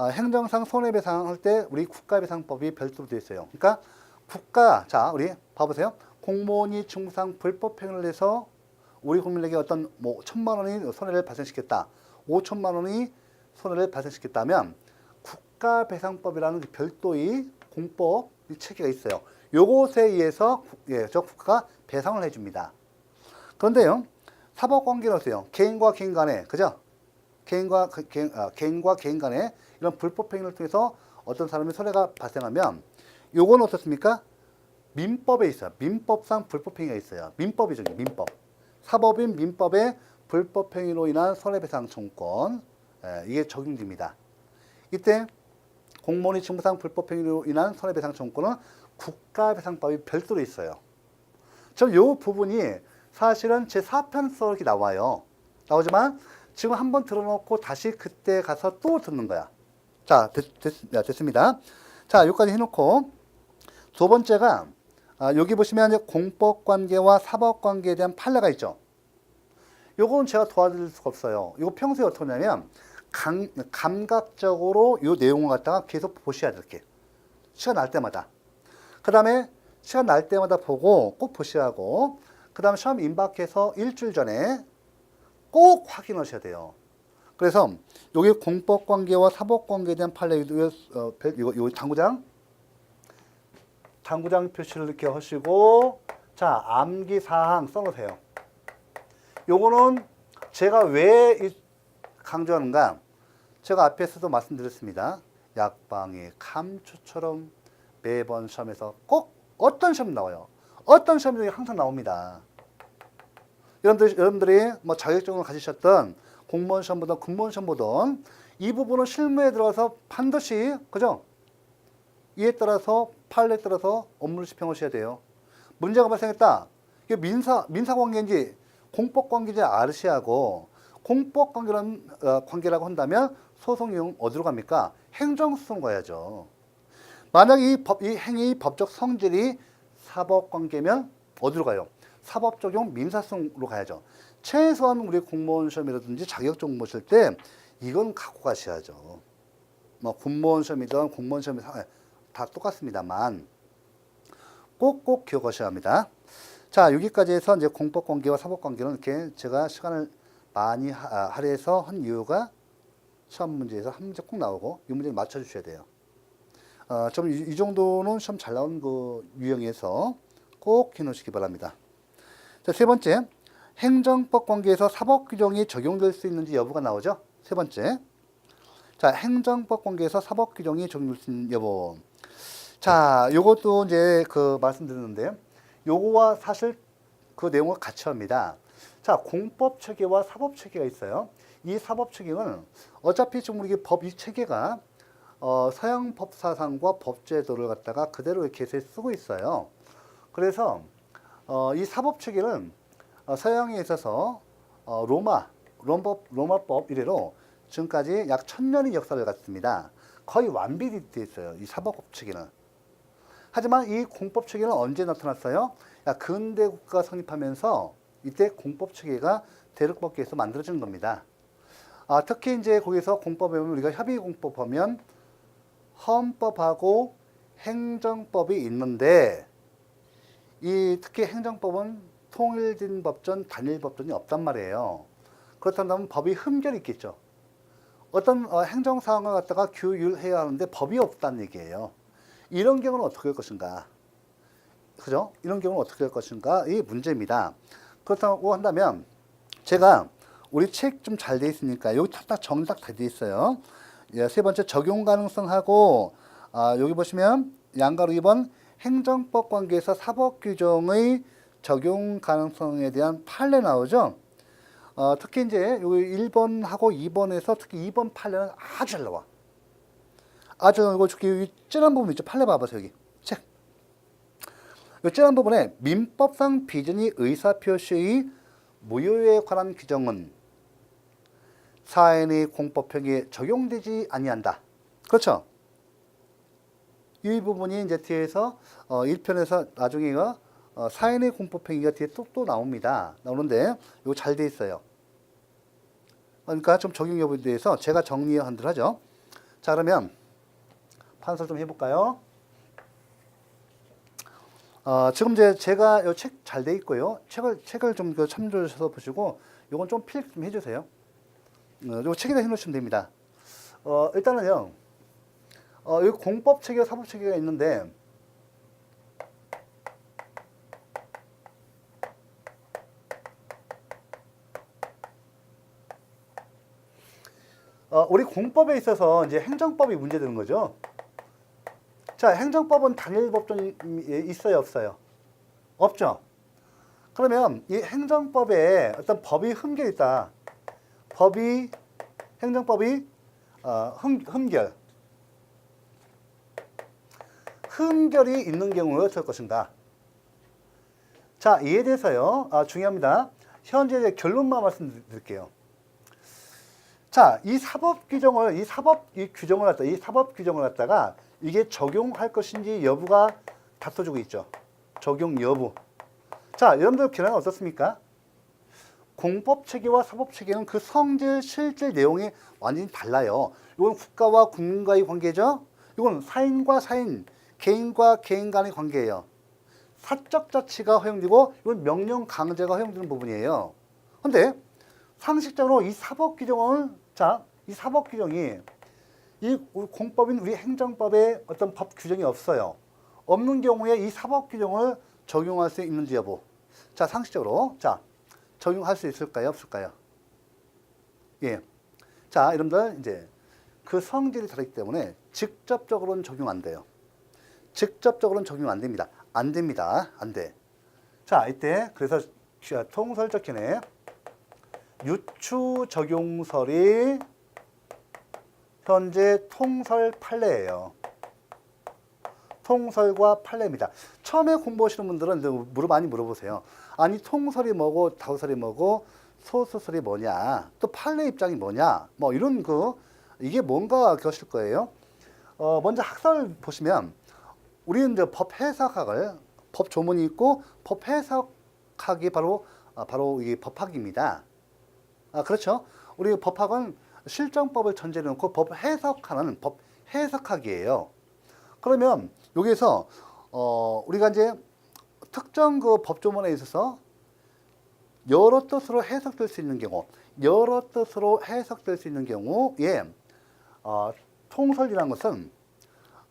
행정상 손해배상 할 때 우리 국가배상법이 별도로 되어 있어요. 그러니까 자, 우리 봐보세요. 공무원이 중상 불법행위를 해서 우리 국민에게 어떤 1,000만 원이 손해를 발생시켰다. 5천만 원이 손해를 발생시켰다면 국가배상법이라는 별도의 공법 체계가 있어요. 요것에 의해서 저 국가가 배상을 해줍니다. 그런데요, 사법관계는 어때요? 개인과 개인 간에, 그죠? 개인과 개인 간에 이런 불법행위를 통해서 어떤 사람이 손해가 발생하면 요건 어떻습니까? 민법에 있어요. 민법상 불법행위가 있어요. 민법이죠, 민법. 사법인 민법의 불법행위로 인한 손해배상 청구권, 이게 적용됩니다. 이때 공무원이 직무상 불법행위로 인한 손해배상 청구권은 국가배상법이 별도로 있어요. 저 요 부분이 사실은 제4편서 이렇게 나와요. 나오지만 지금 한번 들어놓고 다시 그때 가서 또 듣는 거야. 자, 됐습니다. 자, 여기까지 해놓고 두 번째가 여기 보시면 이제 공법관계와 사법관계에 대한 판례가 있죠. 요건 제가 도와드릴 수가 없어요. 이거 평소에 어떻게 하냐면 감각적으로 이 내용을 갖다가 계속 보셔야 될 게. 시간 날 때마다. 그 다음에 시간 날 때마다 보고 꼭 보셔야 하고, 그 다음에 시험 임박해서 일주일 전에 꼭 확인하셔야 돼요. 그래서 여기 공법관계와 사법관계에 대한 판례, 요 당구장 표시를 이렇게 하시고, 자, 암기사항 써놓으세요. 요거는 제가 왜 강조하는가? 제가 앞에서도 말씀드렸습니다. 약방이 감초처럼 매번 시험에서 꼭 어떤 시험 나와요. 어떤 시험이 항상 나옵니다. 여러분들이 뭐 자격증을 가지셨던 공무원 시험 보던 군무원 시험 보던 이 부분은 실무에 들어가서 반드시, 그죠? 이에 따라서 판례에 따라서 업무를 집행하셔야 돼요. 문제가 발생했다. 이게 민사 관계인지 공법 관계인지 아시하고, 공법 관계라고 한다면 소송 이용 어디로 갑니까? 행정소송 가야죠. 만약 이 행위 법적 성질이 사법 관계면 어디로 가요? 사법 적용 민사소송으로 가야죠. 최소한 우리 공무원 시험이라든지 자격증 보실 때 이건 갖고 가셔야죠. 뭐 군무원 시험이든 공무원 시험이든 다 똑같습니다만 꼭꼭 기억하셔야 합니다. 자, 여기까지 해서 이제 공법 관계와 사법 관계는 이렇게 제가 시간을 많이 할애해서 한 이유가 시험 문제에서 한 문제 꼭 나오고 이 문제를 맞춰주셔야 돼요. 좀 이 정도는 시험 잘 나온 그 유형에서 꼭 해놓으시기 바랍니다. 자, 세 번째, 행정법 관계에서 사법 규정이 적용될 수 있는지 여부가 나오죠. 세 번째, 자, 행정법 관계에서 사법 규정이 적용될 수 있는 여부. 자, 요것도 이제 말씀드렸는데, 요거와 사실 그 내용을 같이 합니다. 자, 공법 체계와 사법 체계가 있어요. 이 사법 체계는 어차피 지금 우리 법 이 체계가 서양 법사상과 법제도를 갖다가 그대로 계속 쓰고 있어요. 그래서 이 사법체계는 서양에 있어서 로마법 이래로 지금까지 약 1000년의 역사를 갖습니다. 거의 완비되어 있어요. 이 사법체계는. 하지만 이 공법체계는 언제 나타났어요? 근대 국가가 성립하면서 이때 공법체계가 대륙법계에서 만들어지는 겁니다. 특히 이제 거기서 공법에 보면 우리가 협의공법 하면 헌법하고 행정법이 있는데 특히 행정법은 통일된 법전, 단일 법전이 없단 말이에요. 그렇다면 법이 흠결이 있겠죠. 어떤 행정사항을 갖다가 규율해야 하는데 법이 없다는 얘기예요. 이런 경우는 어떻게 할 것인가? 그죠? 이런 경우는 어떻게 할 것인가? 이 문제입니다. 그렇다고 한다면 제가 우리 책 좀 잘 돼 있으니까 여기 딱 정리 딱 돼 있어요. 세 번째 적용 가능성하고 여기 보시면 양가로 2번 행정법 관계에서 사법 규정의 적용 가능성에 대한 판례 나오죠. 특히 이제 여기 1번하고 2번에서 특히 2번 판례는 아주 잘 나와. 아주 이거 특히 찌란 부분 있죠. 판례 봐보세요 여기 책. 이 찌란 부분에 민법상 비준이 의사표시의 무효에 관한 규정은 사인의 공법행위에 적용되지 아니한다. 그렇죠? 이 부분이 이제 뒤에서 1편에서 나중에가 사인의 공법행위가 뒤에 또 나옵니다. 나오는데 이거 잘 돼 있어요. 그러니까 좀 적용 여부에 대해서 제가 정리한 대로 하죠. 자, 그러면 판설 좀 해볼까요? 지금 이제 제가 이 책 잘 돼 있고요. 책을 좀 참조해서 보시고 이건 좀 필기 좀 해주세요. 이 책에다 해놓으시면 됩니다. 일단은요, 여기 공법 체계와 사법 체계가 있는데, 우리 공법에 있어서 이제 행정법이 문제되는 거죠. 자, 행정법은 단일 법전이 있어요, 없어요? 없죠. 그러면 이 행정법에 어떤 법이 흠결 있다. 행정법이 흠결이 있는 경우에 어떨 것인가? 자, 이에 대해서요. 중요합니다. 현재 결론만 말씀드릴게요. 자, 이 사법 규정을 갖다가 이게 적용할 것인지 여부가 다퉈주고 있죠. 적용 여부. 자, 여러분들 견해는 어떻습니까? 공법 체계와 사법 체계는 그 성질, 실질 내용이 완전히 달라요. 이건 국가와 국민과의 관계죠. 이건 사인과 사인, 개인과 개인 간의 관계예요. 사적 자치가 허용되고 이건 명령 강제가 허용되는 부분이에요. 그런데 상식적으로 이 사법 규정이 이 공법인 우리 행정법에 어떤 법 규정이 없어요. 없는 경우에 이 사법 규정을 적용할 수 있는지 여부. 자, 상식적으로 적용할 수 있을까요? 없을까요? 예. 자, 여러분들 이제 그 성질이 다르기 때문에 직접적으로는 적용 안 돼요. 직접적으로는 적용 안 됩니다. 안 됩니다. 안 돼. 자, 이때 그래서 통설적 견해 유추 적용설이 현재 통설 판례예요. 통설과 판례입니다. 처음에 공부하시는 분들은 많이 물어보세요. 아니 통설이 뭐고 다우설이 뭐고 소수설이 뭐냐, 또 판례 입장이 뭐냐, 뭐 이런 이게 뭔가 하실 거예요. 먼저 학설 보시면 우리는 이제 법 해석학을 법 조문이 있고 법 해석학이 바로 이 법학입니다. 그렇죠. 우리 법학은 실정법을 전제로 놓고 법 해석하는 법 해석학이에요. 그러면 여기에서 우리가 이제 특정 그 법조문에 있어서 여러 뜻으로 해석될 수 있는 경우에 통설이라는 것은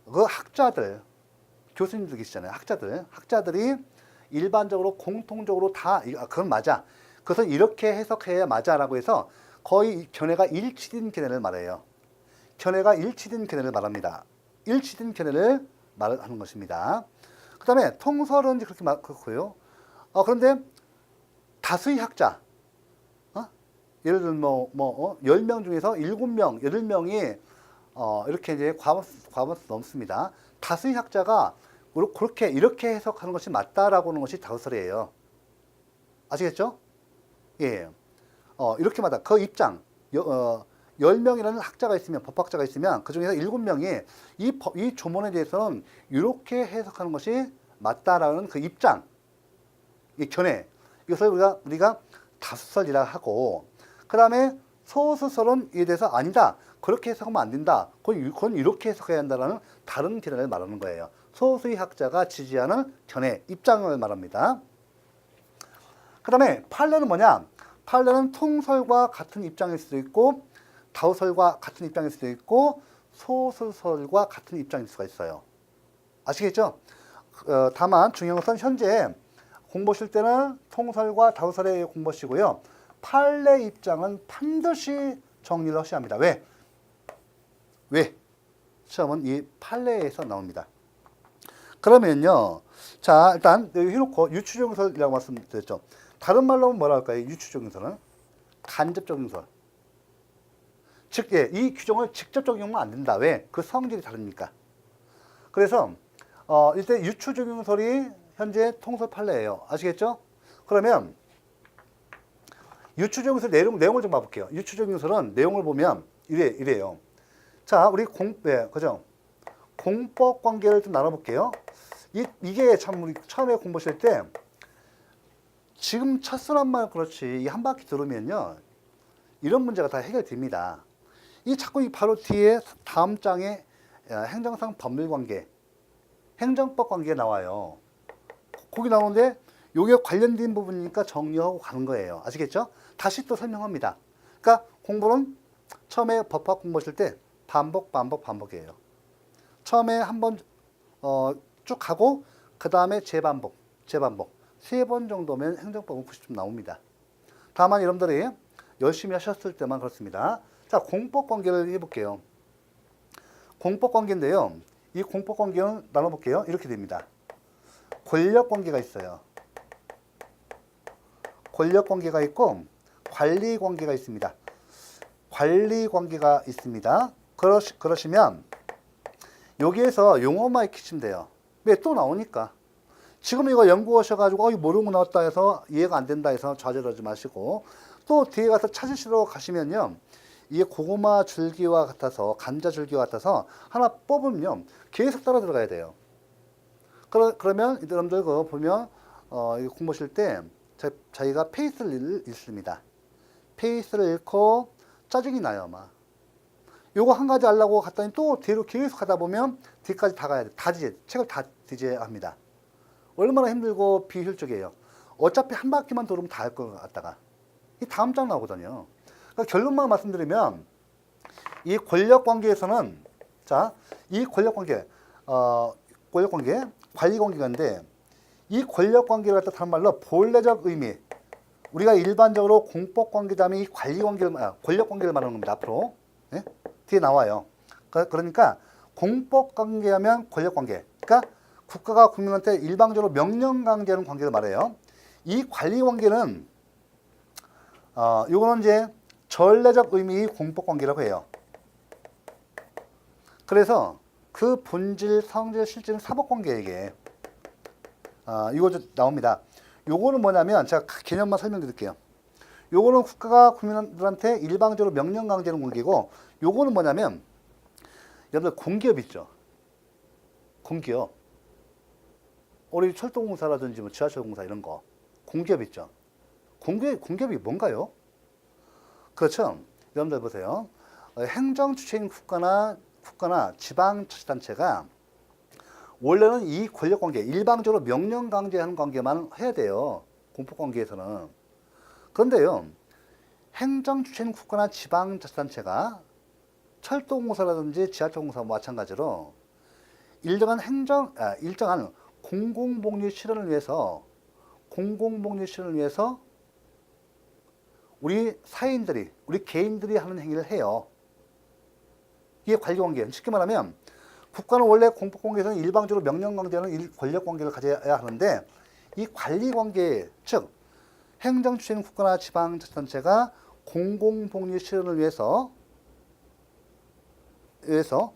그 학자들, 교수님들 계시잖아요. 학자들이 일반적으로 공통적으로 다 그건 맞아. 그것은 이렇게 해석해야 맞아라고 해서 거의 견해가 일치된 견해를 말해요. 견해가 일치된 견해를 말합니다. 일치된 견해를 말하는 것입니다. 그 다음에 통설은 그렇게 그렇고요. 그런데 다수의 학자, 예를 들면 10명 중에서 7명, 8명이 이렇게 이제 과반수 넘습니다. 다수의 학자가 그렇게 이렇게 해석하는 것이 맞다라고 하는 것이 다수설이에요. 아시겠죠? 예. 이렇게 마다 그 입장 10명이라는 학자가 있으면 법학자가 있으면 그 중에서 7명이 이 조문에 대해서는 이렇게 해석하는 것이 맞다라는 그 입장, 이 견해, 이것을 우리가 다수설이라 하고, 그 다음에 소수설은 이에 대해서 아니다, 그렇게 해석하면 안 된다, 그건 이렇게 해석해야 한다라는 다른 견해를 말하는 거예요. 소수의 학자가 지지하는 견해, 입장을 말합니다. 그 다음에 판례는 뭐냐? 판례는 통설과 같은 입장일 수도 있고, 다수설과 같은 입장일 수도 있고, 소수설과 같은 입장일 수가 있어요. 아시겠죠? 다만 중요한 것은 현재 공부하실 때는 통설과 다수설에 공부하시고요. 판례 입장은 반드시 정리를 하셔야 합니다. 왜? 시험은 이 판례에서 나옵니다. 그러면요. 자, 일단 여기 해놓고 유추적용설이라고 말씀드렸죠. 다른 말로 하면 뭐라 할까요? 유추적용설은 간접적용설. 즉, 이 규정을 직접 적용하면 안 된다. 왜? 그 성질이 다릅니까? 그래서 이때 유추적용설이 현재 통설 판례예요. 아시겠죠? 그러면 유추적용설 내용을 좀 봐볼게요. 유추적용설은 내용을 보면 이래요. 자, 우리 그죠? 공법 관계를 좀 나눠볼게요. 이게 참 우리 처음에 공부하실 때 지금 첫순환만 그렇지 이 한 바퀴 들으면요 이런 문제가 다 해결됩니다. 이 자꾸 바로 뒤에 다음 장에 행정상 법률 관계, 행정법 관계가 나와요. 거기 나오는데 요게 관련된 부분이니까 정리하고 가는 거예요. 아시겠죠? 다시 또 설명합니다. 그러니까 공부는 처음에 법학 공부하실 때 반복이에요. 처음에 한번 쭉 하고 그 다음에 재반복 3번 정도면 행정법은 90점 나옵니다. 다만 여러분들이 열심히 하셨을 때만 그렇습니다. 자, 공법관계를 해볼게요. 공법관계인데요. 이 공법관계는 나눠볼게요. 이렇게 됩니다. 권력관계가 있어요. 권력관계가 있고 관리관계가 있습니다. 관리관계가 있습니다. 그러시면 여기에서 용어만 익히시면 돼요. 왜? 또 나오니까. 지금 이거 연구하셔가지고 이거 모르고 나왔다 해서 이해가 안 된다 해서 좌절하지 마시고 또 뒤에 가서 찾으시러 가시면요. 이게 고구마 줄기와 같아서 감자 줄기와 같아서 하나 뽑으면 계속 따라 들어가야 돼요. 그러면 여러분들 그거 보면 이거 공부하실 때 자기가 페이스를 읽습니다. 페이스를 읽고 짜증이 나요 아마. 요거 한 가지 알라고 갔더니 또 뒤로 계속 하다 보면 뒤까지 다 가야 돼. 책을 다 뒤져야 합니다. 얼마나 힘들고 비효율적이에요. 어차피 한 바퀴만 돌으면 다 할 것 같다가 이 다음 장 나오거든요. 그러니까 결론만 말씀드리면 이 권력관계에서는 이 권력관계 관리관계가 있는데 이 권력관계를 갖다 다른 말로 본래적 의미 우리가 일반적으로 공법관계다음에 이 권력관계를 말하는 겁니다. 앞으로 뒤에 나와요. 그러니까 공법관계하면 권력관계 그러니까 국가가 국민한테 일방적으로 명령 강제하는 관계를 말해요. 이 관리관계는 이거는 이제 전례적 의미의 공법관계라고 해요. 그래서 그 본질, 성질, 실질은 사법관계예요. 이게 이거 나옵니다. 요거는 뭐냐면 제가 개념만 설명드릴게요. 요거는 국가가 국민들한테 일방적으로 명령 강제하는 관계고 요거는 뭐냐면 여러분들 공기업 있죠. 공기업 우리 철도공사라든지 뭐 지하철공사 이런 거 공기업 있죠. 공기업이 뭔가요? 그렇죠. 여러분들 보세요. 행정 주체인 국가나 지방자치단체가 원래는 이 권력관계 일방적으로 명령 강제하는 관계만 해야 돼요. 공법관계에서는. 그런데요. 행정 주체인 국가나 지방자치단체가 철도공사라든지 지하철공사 마찬가지로 일정한 공공복리 실현을 위해서 우리 사인들이 우리 개인들이 하는 행위를 해요. 이게 관리관계. 쉽게 말하면 국가는 원래 공법관계에서는 일방적으로 명령 강제하는 권력관계를 가져야 하는데 이 관리관계 즉 행정 주체인 국가나 지방자치단체가 공공복리 실현을 위해서 의해서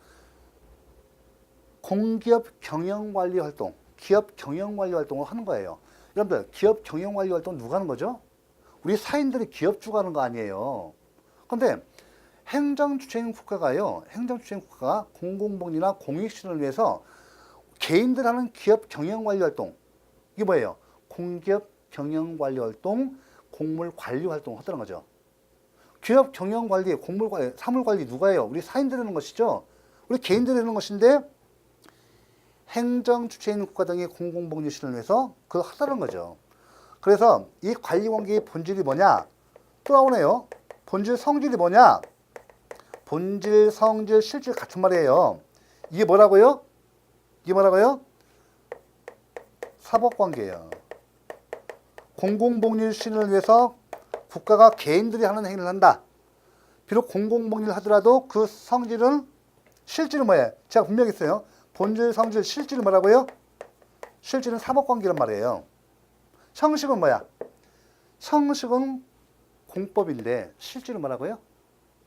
공기업 경영관리 활동, 기업 경영관리 활동을 하는 거예요. 여러분들, 기업 경영관리 활동 누가 하는 거죠? 우리 사인들이 기업주가 하는 거 아니에요. 그런데 행정주체인 국가가요, 행정주체인 국가가 공공복리나 공익실현을 위해서 개인들 하는 기업 경영관리 활동, 이게 뭐예요? 공기업 경영관리 활동, 공물관리 활동 하더라는 거죠. 기업 경영관리, 공물관리, 사물관리 누가 해요? 우리 사인들이 하는 것이죠. 우리 개인들이 하는 것인데 행정주체인 국가 등의 공공복리 실현을 위해서 그걸 하다는 거죠. 그래서 이 관리관계의 본질이 뭐냐? 또 나오네요. 본질, 성질이 뭐냐? 본질, 성질, 실질 같은 말이에요. 이게 뭐라고요? 이게 뭐라고요? 사법관계예요. 공공복리 실현을 위해서 국가가 개인들이 하는 행위를 한다. 비록 공공복리를 하더라도 그 성질은, 실질은 뭐예요? 제가 분명히 했어요. 본질, 성질, 실질은 뭐라고요? 실질은 사법관계란 말이에요. 형식은 뭐야? 형식은 공법인데 실질은 뭐라고요?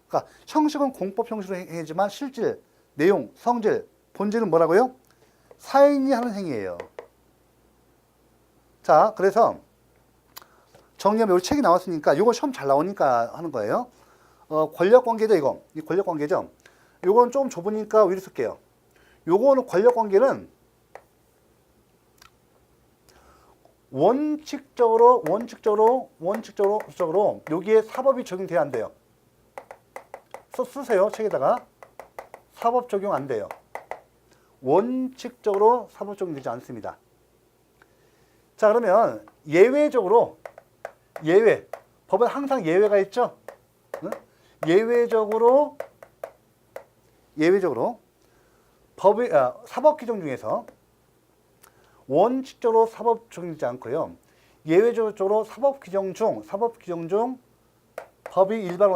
그러니까 형식은 공법 형식으로 행위지만 실질, 내용, 성질, 본질은 뭐라고요? 사인이 하는 행위예요. 자, 그래서 정리하면 우리 책이 나왔으니까 이거 시험 잘 나오니까 하는 거예요. 권력관계죠, 이거. 이 권력관계죠. 이건 좀 좁으니까 위로 쓸게요. 요거는 권력관계는 원칙적으로 여기에 사법이 적용돼야 안 돼요. 쓰세요, 책에다가. 사법 적용 안 돼요. 원칙적으로 사법 적용되지 않습니다. 자, 그러면 예외적으로, 법은 항상 예외가 있죠. 응? 예외적으로 사법 규정 중에서 원칙적으로 사법 적용되지 않고요. 예외적으로 사법 규정 중 법의 일반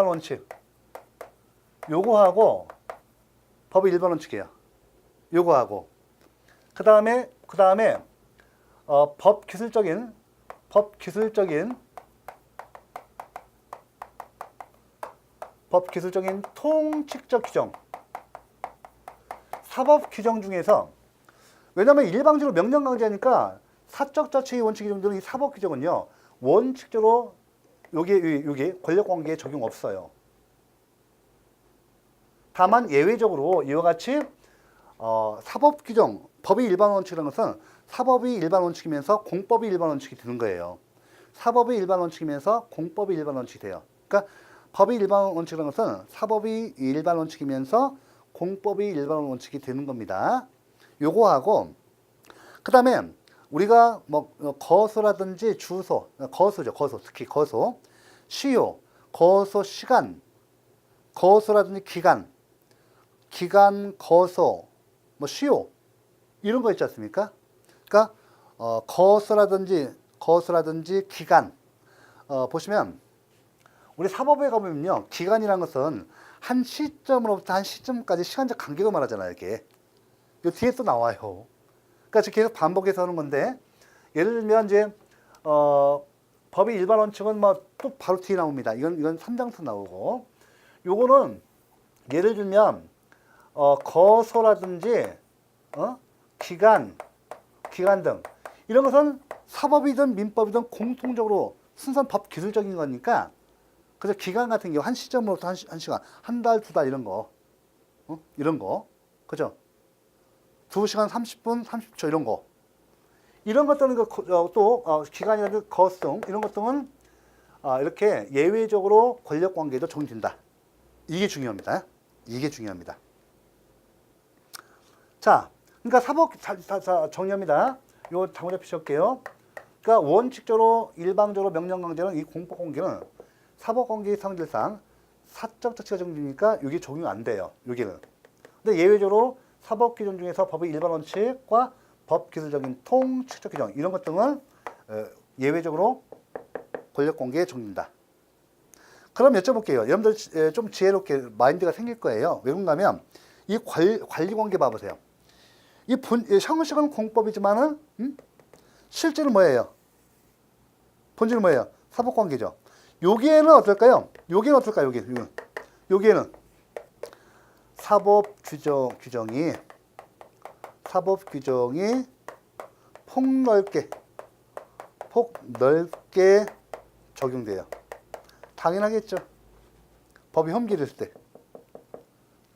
원칙 요거하고 법의 일반 원칙이에요. 요거하고 그 다음에 법 기술적인 통칙적 규정. 사법 규정 중에서, 왜냐하면 일방적으로 명령 강제하니까 사적 자치의 원칙 규정들은 이 사법 규정은요, 원칙적으로 여기 권력 관계에 적용 없어요. 다만 예외적으로 이와 같이 사법 규정, 법의 일반 원칙이라는 것은 사법이 일반 원칙이면서 공법이 일반 원칙이 되는 거예요. 사법이 일반 원칙이면서 공법이 일반 원칙이 돼요. 그러니까 법의 일반 원칙이라는 것은 사법이 일반 원칙이면서 공법이 일반 원칙이 되는 겁니다. 요거하고 그 다음에 우리가 뭐 거소라든지 주소, 거소, 특히 거소, 시효, 거소 시간, 거소라든지 기간, 거소, 뭐 시효 이런 거 있지 않습니까? 그러니까 거소라든지 기간, 보시면 우리 사법에 가보면요, 기간이라는 것은 한 시점으로부터 한 시점까지 시간적 간격을 말하잖아요. 이렇게 이 뒤에 또 나와요. 그러니까 계속 반복해서 하는 건데, 예를 들면 이제 법의 일반 원칙은 뭐 또 바로 뒤에 나옵니다. 이건 3장서 나오고, 요거는 예를 들면 거소라든지 기간 등 이런 것은 사법이든 민법이든 공통적으로 순수한 법 기술적인 거니까. 그래서 기간 같은 경우 한 시점으로부터 한 시간, 한 달, 두 달 이런 거, 그죠? 2시간 30분, 30초 이런 것들은 또 기간이라든지 거수 이런 것들은 이렇게 예외적으로 권력 관계도 적용된다. 이게 중요합니다. 자, 그러니까 사법 정리합니다. 이거 다음 잡히실게요. 그러니까 원칙적으로 일방적으로 명령 강제는 이 공법 관계는 사법 관계의 성질상 사적 자치가 적용되니까 이게 적용 안 돼요. 여기는. 근데 예외적으로 사법 기준 중에서 법의 일반 원칙과 법 기술적인 통칙적 규정 이런 것 등은 예외적으로 권력 관계에 적용된다. 그럼 여쭤볼게요. 여러분들 좀 지혜롭게 마인드가 생길 거예요. 왜 그런가 하면 이 관리 관계 봐보세요. 이 형식은 공법이지만은 실질은 뭐예요? 본질은 뭐예요? 사법 관계죠. 여기에는 어떨까요? 여기는 여기에는 사법 규정이 폭넓게 적용돼요. 당연하겠죠. 법이 혐기를 때.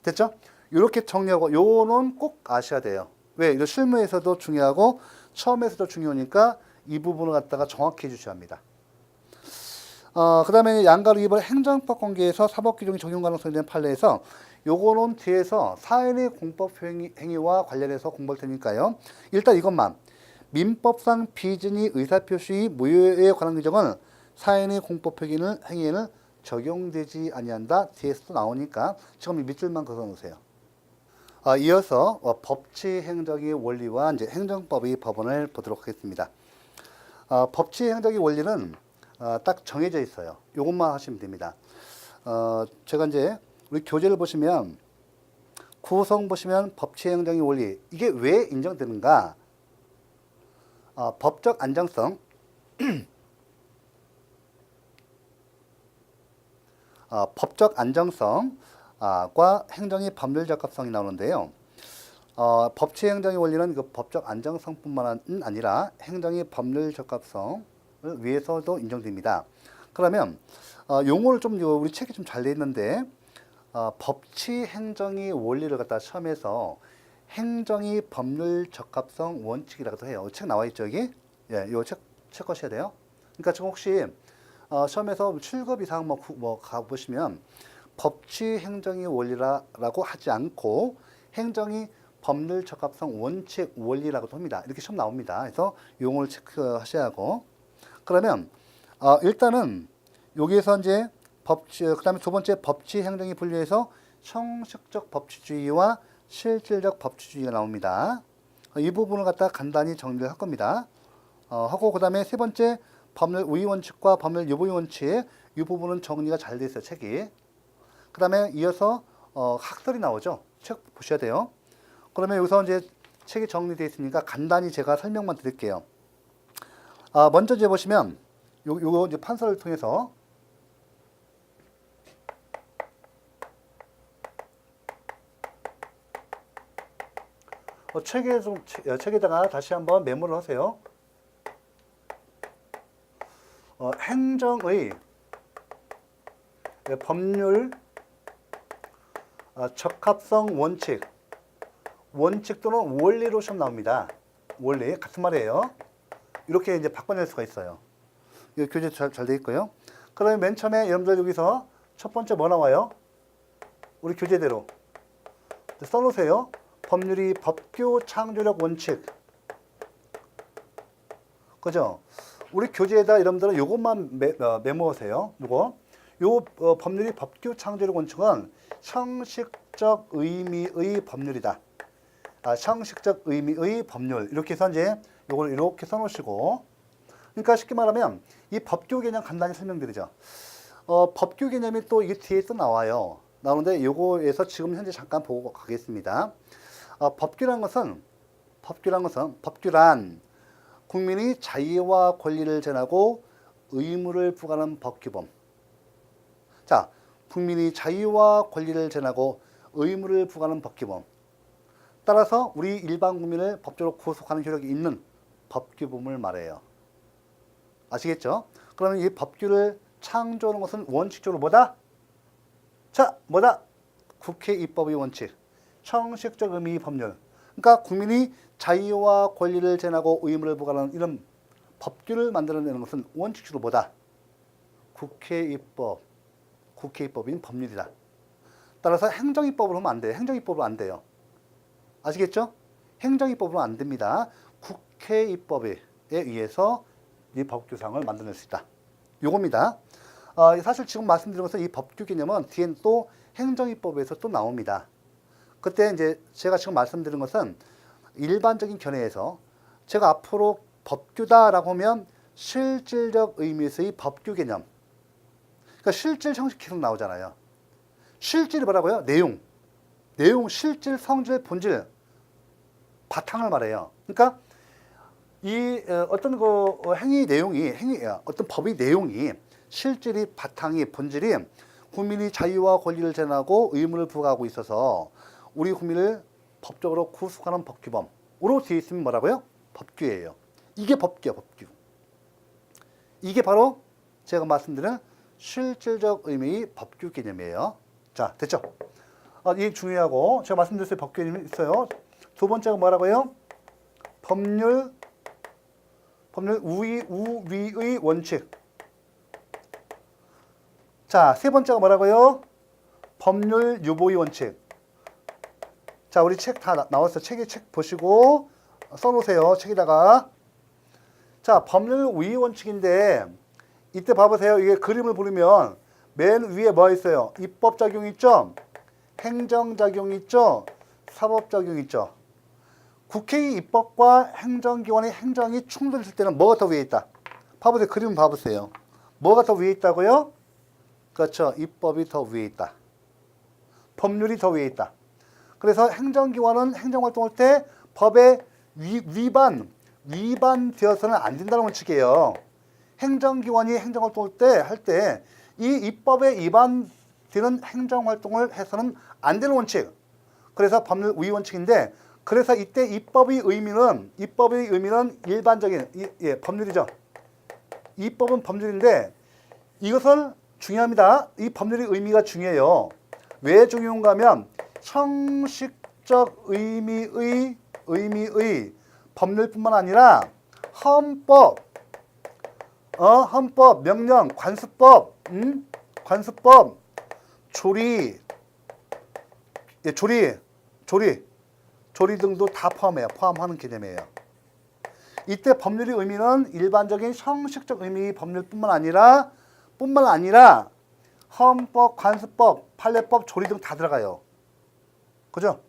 됐죠? 이렇게 정리하고 요는 꼭 아셔야 돼요. 왜? 이거 실무에서도 중요하고 처음에서도 중요하니까 이 부분을 갖다가 정확히 해주셔야 합니다. 그 다음에 양가로 위반 행정법 관계에서 사법규정이 적용 가능성이 있는 판례에서 요거는 뒤에서 사인의 공법 행위와 관련해서 공부할 테니까요. 일단 이것만 민법상 비준이 의사표시 무효에 관한 규정은 사인의 공법 행위에는 적용되지 아니한다. 뒤에서도 나오니까 지금 이 밑줄만 그어놓으세요. 이어서 법치 행정의 원리와 이제 행정법의 법원을 보도록 하겠습니다. 법치 행정의 원리는 딱 정해져 있어요. 이것만 하시면 됩니다. 제가 이제 우리 교재를 보시면 구성 보시면 법치 행정의 원리 이게 왜 인정되는가? 법적 안정성, 법적 안정성과 행정의 법률 적합성이 나오는데요. 법치 행정의 원리는 그 법적 안정성뿐만 아니라 행정의 법률 적합성을 위해서도 인정됩니다. 그러면 용어를 좀 우리 책이 좀 잘 돼 있는데 법치 행정의 원리를 갖다 시험에서 행정의 법률 적합성 원칙이라고도 해요. 책 나와 있죠 여기? 예, 이 책 체크하셔야 돼요. 그러니까 지금 혹시 시험에서 7급 이상 뭐 가보시면 법치 행정의 원리라고 하지 않고 행정의 법률 적합성 원칙 원리라고도 합니다. 이렇게 시험 나옵니다. 그래서 용어를 체크하셔야 하고 그러면 일단은 여기에서 이제 그다음에 두 번째 법치 행정이 분류해서 형식적 법치주의와 실질적 법치주의가 나옵니다. 이 부분을 갖다 간단히 정리를 할 겁니다. 하고 그다음에 세 번째 법률 우위 원칙과 법률 유보의 원칙 이 부분은 정리가 잘 돼 있어요 책이. 그다음에 이어서 학설이 나오죠. 책 보셔야 돼요. 그러면 여기서 이제 책이 정리되어 있으니까 간단히 제가 설명만 드릴게요. 먼저 이제 보시면 요거 이제 판서를 통해서 책에다가 다시 한번 메모를 하세요. 행정의 법률 적합성 원칙 또는 원리로 시험 나옵니다. 원리 같은 말이에요. 이렇게 이제 바꿔낼 수가 있어요. 이 교재 잘 돼 있고요. 그러면 맨 처음에 여러분들 여기서 첫 번째 뭐 나와요? 우리 교재대로 써놓으세요. 법률이 법규 창조력 원칙. 그죠? 우리 교재에다 여러분들은 요것만 메모하세요. 요 법률이 법규 창조력 원칙은 형식적 의미의 법률이다. 형식적 의미의 법률. 이렇게 해서 이제 요걸 이렇게 써놓으시고. 그러니까 쉽게 말하면 이 법규 개념 간단히 설명드리죠. 법규 개념이 또 이게 뒤에 또 나와요. 나오는데 요거에서 지금 현재 잠깐 보고 가겠습니다. 법규란 국민이 자유와 권리를 제한하고 의무를 부과하는 법규범. 자, 국민이 자유와 권리를 제한하고 의무를 부과하는 법규범. 따라서 우리 일반 국민을 법적으로 구속하는 효력이 있는 법규범을 말해요. 아시겠죠? 그러면 이 법규를 창조하는 것은 원칙적으로 뭐다? 자, 뭐다? 국회 입법의 원칙. 형식적 의미의 법률. 그러니까 국민이 자유와 권리를 제한하고 의무를 부과하는 이런 법규를 만들어내는 것은 원칙적으로 뭐다? 국회 입법인 법률이다. 따라서 행정입법을 하면 안 돼요. 행정입법은 안 돼요. 아시겠죠? 행정입법은 안 됩니다. 국회 입법에 의해서 이 법규상을 만들어낼 수 있다. 요겁니다. 사실 지금 말씀드린 것은 이 법규 개념은 뒤엔 또 행정입법에서 또 나옵니다. 그때 이제 제가 지금 말씀드린 것은 일반적인 견해에서 제가 앞으로 법규다라고 하면 실질적 의미에서의 법규 개념. 그러니까 실질, 형식 계속 나오잖아요. 실질이 뭐라고요? 내용, 실질, 성질, 본질, 바탕을 말해요. 그러니까 이 어떤 어떤 법의 내용이 실질이 바탕이 본질이 국민이 자유와 권리를 제한하고 의무를 부과하고 있어서 우리 국민을 법적으로 구속하는 법규범으로 되어 있으면 뭐라고요? 법규예요. 이게 법규야, 법규. 이게 바로 제가 말씀드린 실질적 의미의 법규 개념이에요. 자, 됐죠? 이게 중요하고 제가 말씀드렸어요. 법규 개념이 있어요. 두 번째가 뭐라고요? 법률 우위의 원칙. 자, 세 번째가 뭐라고요? 법률 유보의 원칙. 자, 우리 책 다 나왔어요. 책 보시고 써놓으세요. 책에다가. 자, 법률 우위 원칙인데 이때 봐보세요. 이게 그림을 보면 맨 위에 뭐 있어요? 입법작용 있죠? 행정작용 있죠? 사법작용 있죠? 국회의 입법과 행정기관의 행정이 충돌했을 때는 뭐가 더 위에 있다? 봐보세요. 그림 봐보세요. 뭐가 더 위에 있다고요? 그렇죠. 입법이 더 위에 있다. 법률이 더 위에 있다. 그래서 행정기관은 행정활동할 때 법에 위반되어서는 안 된다는 원칙이에요. 행정기관이 행정활동할 때 할 때 이 입법에 위반되는 행정활동을 해서는 안 되는 원칙. 그래서 법률 우위 원칙인데 그래서 이때 입법의 의미는 일반적인 법률이죠. 입법은 법률인데 이것은 중요합니다. 이 법률의 의미가 중요해요. 왜 중요한가 하면 형식적 의미의 법률뿐만 아니라 헌법, 명령, 관습법, 조리 등도 다 포함하는 개념이에요. 이때 법률의 의미는 일반적인 형식적 의미의 법률뿐만 아니라 헌법, 관습법, 판례법, 조리 등 다 들어가요. 그죠?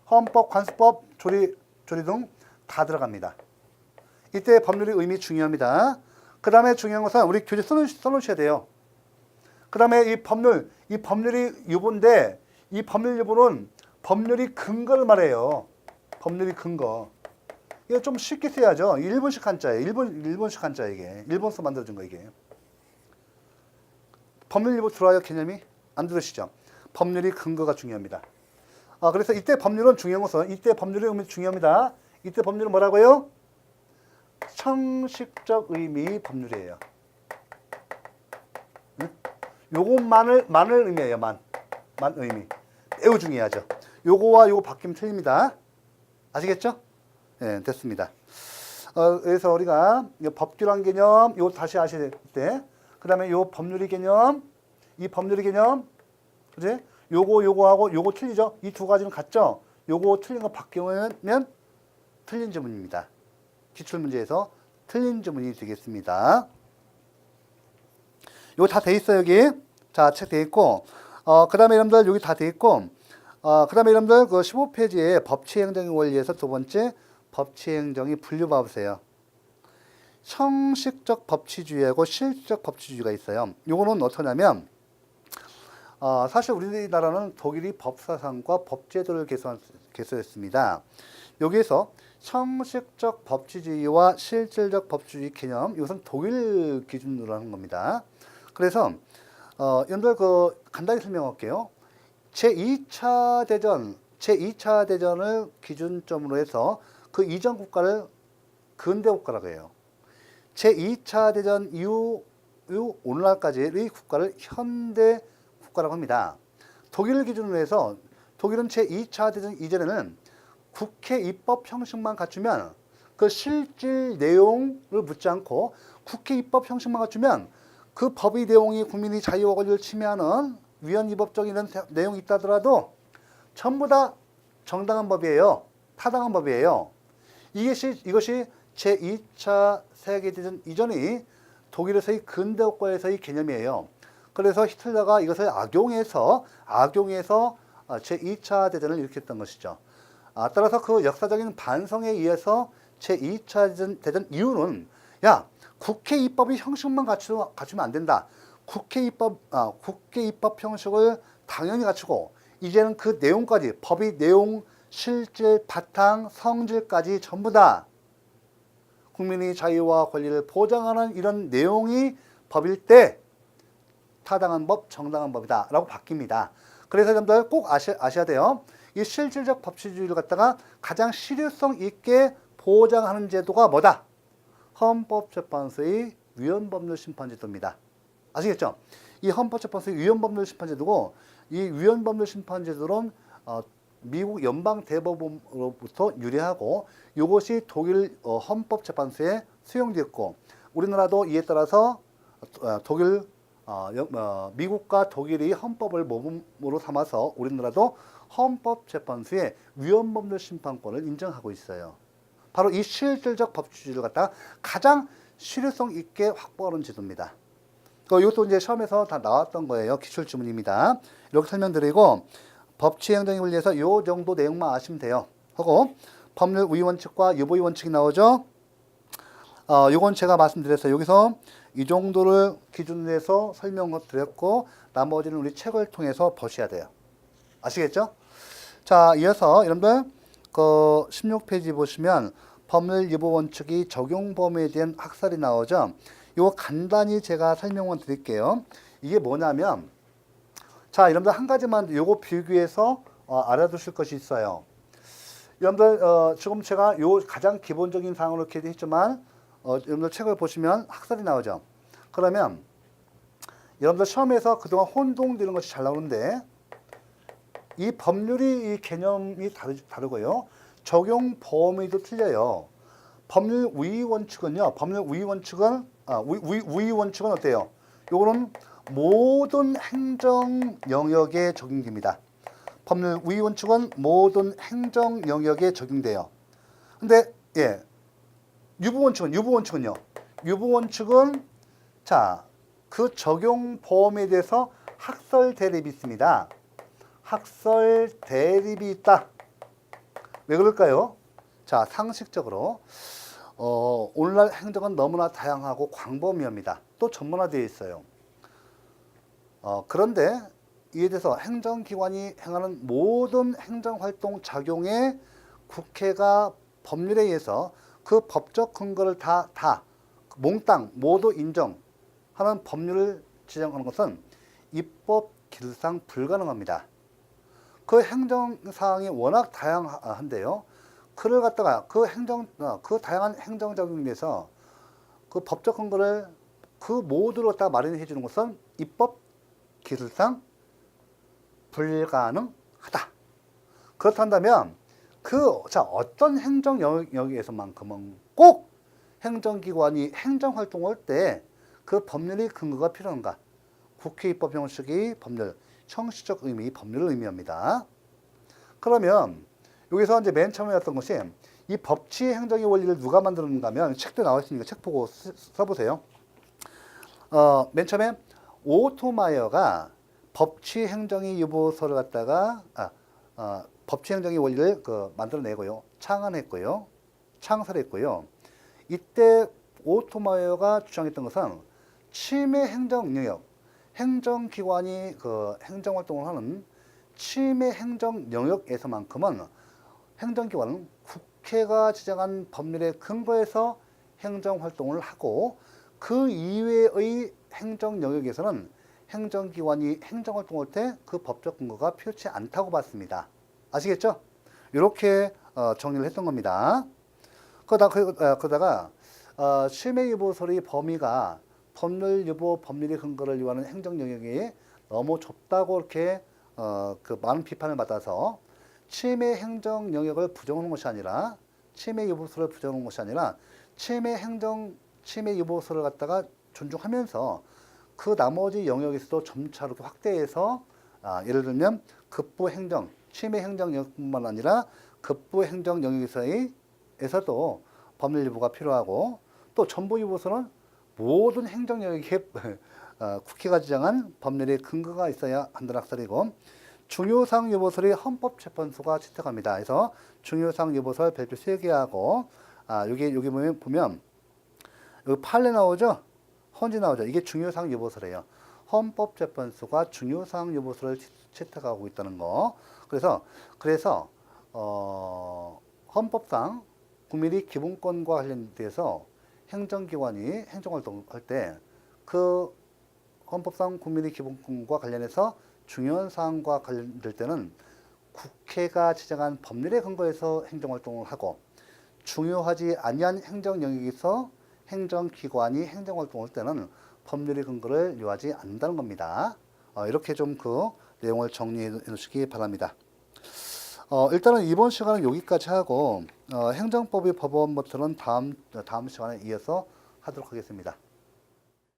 헌법, 관습법, 조리 등 다 들어갑니다. 이때 법률의 의미 중요합니다. 그 다음에 중요한 것은 우리 교재 써놓으셔야 돼요. 그 다음에 이 법률이 유보인데 이 법률 유보는 법률이 근거를 말해요. 법률이 근거. 이거 좀 쉽게 써야죠. 일본식 한자예요. 일본식 한자 이게. 일본서 만들어준 거 이게. 법률 유보 들어와요 개념이? 안 들으시죠? 법률이 근거가 중요합니다. 그래서 이때 법률은 중요한 것은 이때 법률의 의미 중요합니다. 이때 법률은 뭐라고요? 형식적 의미 법률이에요. 응? 요것만을 의미해요. 만 의미. 매우 중요하죠. 요거와 요거 바뀌면 틀립니다. 아시겠죠? 네, 됐습니다. 그래서 우리가 법규란 개념 요거 다시 아셔야 돼. 그 다음에 요 법률의 개념, 이 법률의 개념, 그지? 요거하고 요거 틀리죠? 이 두 가지는 같죠? 요거 틀린 거 바뀌면 틀린 지문입니다. 기출문제에서 틀린 지문이 되겠습니다. 요거 다 돼 있어요, 여기. 자, 책 돼 있고, 그 다음에 여러분들 여기 다 돼 있고, 그 다음에 여러분들 그 15페이지에 법치행정의 원리에서 두 번째 법치행정의 분류 봐보세요. 형식적 법치주의하고 실질적 법치주의가 있어요. 요거는 어떠냐면, 사실 우리나라는 독일이 법사상과 법제도를 개설했습니다. 여기에서 형식적 법치주의와 실질적 법치주의 개념, 이것은 독일 기준으로 하는 겁니다. 그래서 여러분들 간단히 설명할게요. 제2차 대전을 기준점으로 해서 그 이전 국가를 근대 국가라고 해요. 제2차 대전 이후 오늘날까지의 국가를 현대 국가라고 합니다. 독일을 기준으로 해서 독일은 제2차 대전 이전에는 국회 입법 형식만 갖추면 그 실질 내용을 묻지 않고 국회 입법 형식만 갖추면 그 법의 내용이 국민의 자유와 권리를 침해하는 위헌위법적인 이런 내용이 있다 하더라도 전부 다 정당한 법이에요. 타당한 법이에요. 이것이 제2차 세계대전 이전의 독일에서의 근대국가에서의 개념이에요. 그래서 히틀러가 이것을 악용해서 제2차 대전을 일으켰던 것이죠. 따라서 그 역사적인 반성에 의해서 제2차 대전 이후는 국회 입법의 형식만 갖추면 안 된다. 국회 입법 형식을 당연히 갖추고 이제는 그 내용까지 법의 내용, 실질, 바탕, 성질까지 전부 다 국민의 자유와 권리를 보장하는 이런 내용이 법일 때 타당한 법, 정당한 법이다 라고 바뀝니다. 그래서 여러분들 꼭 아셔야 돼요. 이 실질적 법치주의를 갖다가 가장 실효성 있게 보장하는 제도가 뭐다? 헌법재판소의 위헌법률심판제도입니다. 아시겠죠? 이 헌법재판소의 위헌법률심판제도고, 이 위헌법률심판제도는 미국 연방대법원으로부터 유래하고 이것이 독일 헌법재판소에 수용되었고, 우리나라도 이에 따라서 미국과 독일이 헌법을 모범으로 삼아서 우리나라도 헌법재판소의 위헌법률심판권을 인정하고 있어요. 바로 이 실질적 법치주의를 갖다가 가장 실효성 있게 확보하는 제도입니다. 이것도 이제 시험에서 다 나왔던 거예요. 기출지문입니다. 이렇게 설명드리고, 법치행정의 원리에서 이 정도 내용만 아시면 돼요. 하고, 법률 우위 원칙과 유보의 원칙이 나오죠. 이건 제가 말씀드렸어요. 여기서 이 정도를 기준으로 해서 설명을 드렸고, 나머지는 우리 책을 통해서 보셔야 돼요. 아시겠죠? 자, 이어서 여러분들 그 16페이지 보시면 법률 유보 원칙이 적용 범위에 대한 학설이 나오죠. 이거 간단히 제가 설명을 드릴게요. 이게 뭐냐면, 자, 여러분들 한 가지만 요거 비교해서 알아두실 것이 있어요. 여러분들 지금 제가 요 가장 기본적인 사항으로 이렇게 했지만 여러분들 책을 보시면 학설이 나오죠. 그러면 여러분들 시험에서 그동안 혼동되는 것이 잘 나오는데, 이 법률이 이 개념이 다르고요. 적용 범위도 틀려요. 법률 우위 원칙은요. 법률 우위 원칙은 우위 원칙은 어때요? 요거는 모든 행정 영역에 적용됩니다. 법률 우위 원칙은 모든 행정 영역에 적용돼요. 근데 예. 유보 원칙은요. 유보 원칙은 자, 그 적용 범위에 대해서 학설 대립이 있습니다. 학설 대립이 있다. 왜 그럴까요? 자, 상식적으로 오늘날 행정은 너무나 다양하고 광범위합니다. 또 전문화되어 있어요. 그런데 이에 대해서 행정기관이 행하는 모든 행정활동 작용에 국회가 법률에 의해서 그 법적 근거를 다 몽땅 모두 인정하는 법률을 지정하는 것은 입법 기술상 불가능합니다. 그 행정사항이 워낙 다양한데요. 그를 갖다가 그 다양한 행정작용에 대해서 그 법적 근거를 그 모두를 갖다가 마련해 주는 것은 입법 기술상 불가능하다. 그렇다면 어떤 행정 영역에서만큼은 꼭 행정기관이 행정활동을 할 때 그 법률의 근거가 필요한가? 국회 입법 형식이 법률, 형식적 의미, 법률을 의미합니다. 그러면 여기서 이제 맨 처음에 했던 것이 이 법치 행정의 원리를 누가 만들었는가 하면 책도 나와 있으니까 책 보고 써보세요. 맨 처음에 오토마이어가 법치 행정의 유보서를 갖다가 법치 행정의 원리를 만들어내고요, 창설했고요. 이때 오토마이어가 주장했던 것은 침해 행정 영역, 행정기관이 행정활동을 하는 침해 행정 영역에서만큼은 행정기관은 국회가 지정한 법률에 근거해서 행정활동을 하고, 그 이외의 행정 영역에서는 행정기관이 행정활동할 때 그 법적 근거가 필요치 않다고 봤습니다. 아시겠죠? 이렇게 정리를 했던 겁니다. 그러다가 침해유보설의 범위가 법률유보 법률의 근거를 요하는 행정 영역이 너무 좁다고 이렇게 많은 비판을 받아서 침해 행정 영역을 부정하는 것이 아니라 침해유보설을 부정하는 것이 아니라 침해유보설을 갖다가 존중하면서 그 나머지 영역에서도 점차 이렇게 확대해서 예를 들면 급부 행정, 침해 행정 영역뿐만 아니라 급부 행정 영역에서도 법률 유보가 필요하고, 또 전부 유보서는 모든 행정 영역에 국회가 지정한 법률의 근거가 있어야 한다는 학설이고, 중요사항 유보설이 헌법재판소가 채택합니다. 그래서 중요사항 유보설 별표 3개하고 여기 보면 여기 판례 나오죠? 헌지 나오죠? 이게 중요사항 유보설이에요. 헌법재판소가 중요사항 유보설을 채택하고 있다는 거. 그래서 헌법상 국민의 기본권과 관련돼서 행정기관이 행정활동을 할 때 그 헌법상 국민의 기본권과 관련해서 중요한 사항과 관련될 때는 국회가 지정한 법률에 근거해서 행정활동을 하고 중요하지 아니한 행정 영역에서 행정기관이 행정활동할 때는 법률의 근거를 요하지 않는다는 겁니다. 이렇게 좀 그 내용을 정리해 놓으시기 바랍니다. 일단은 이번 시간은 여기까지 하고 행정법의 법원 모터는 다음 시간에 이어서 하도록 하겠습니다.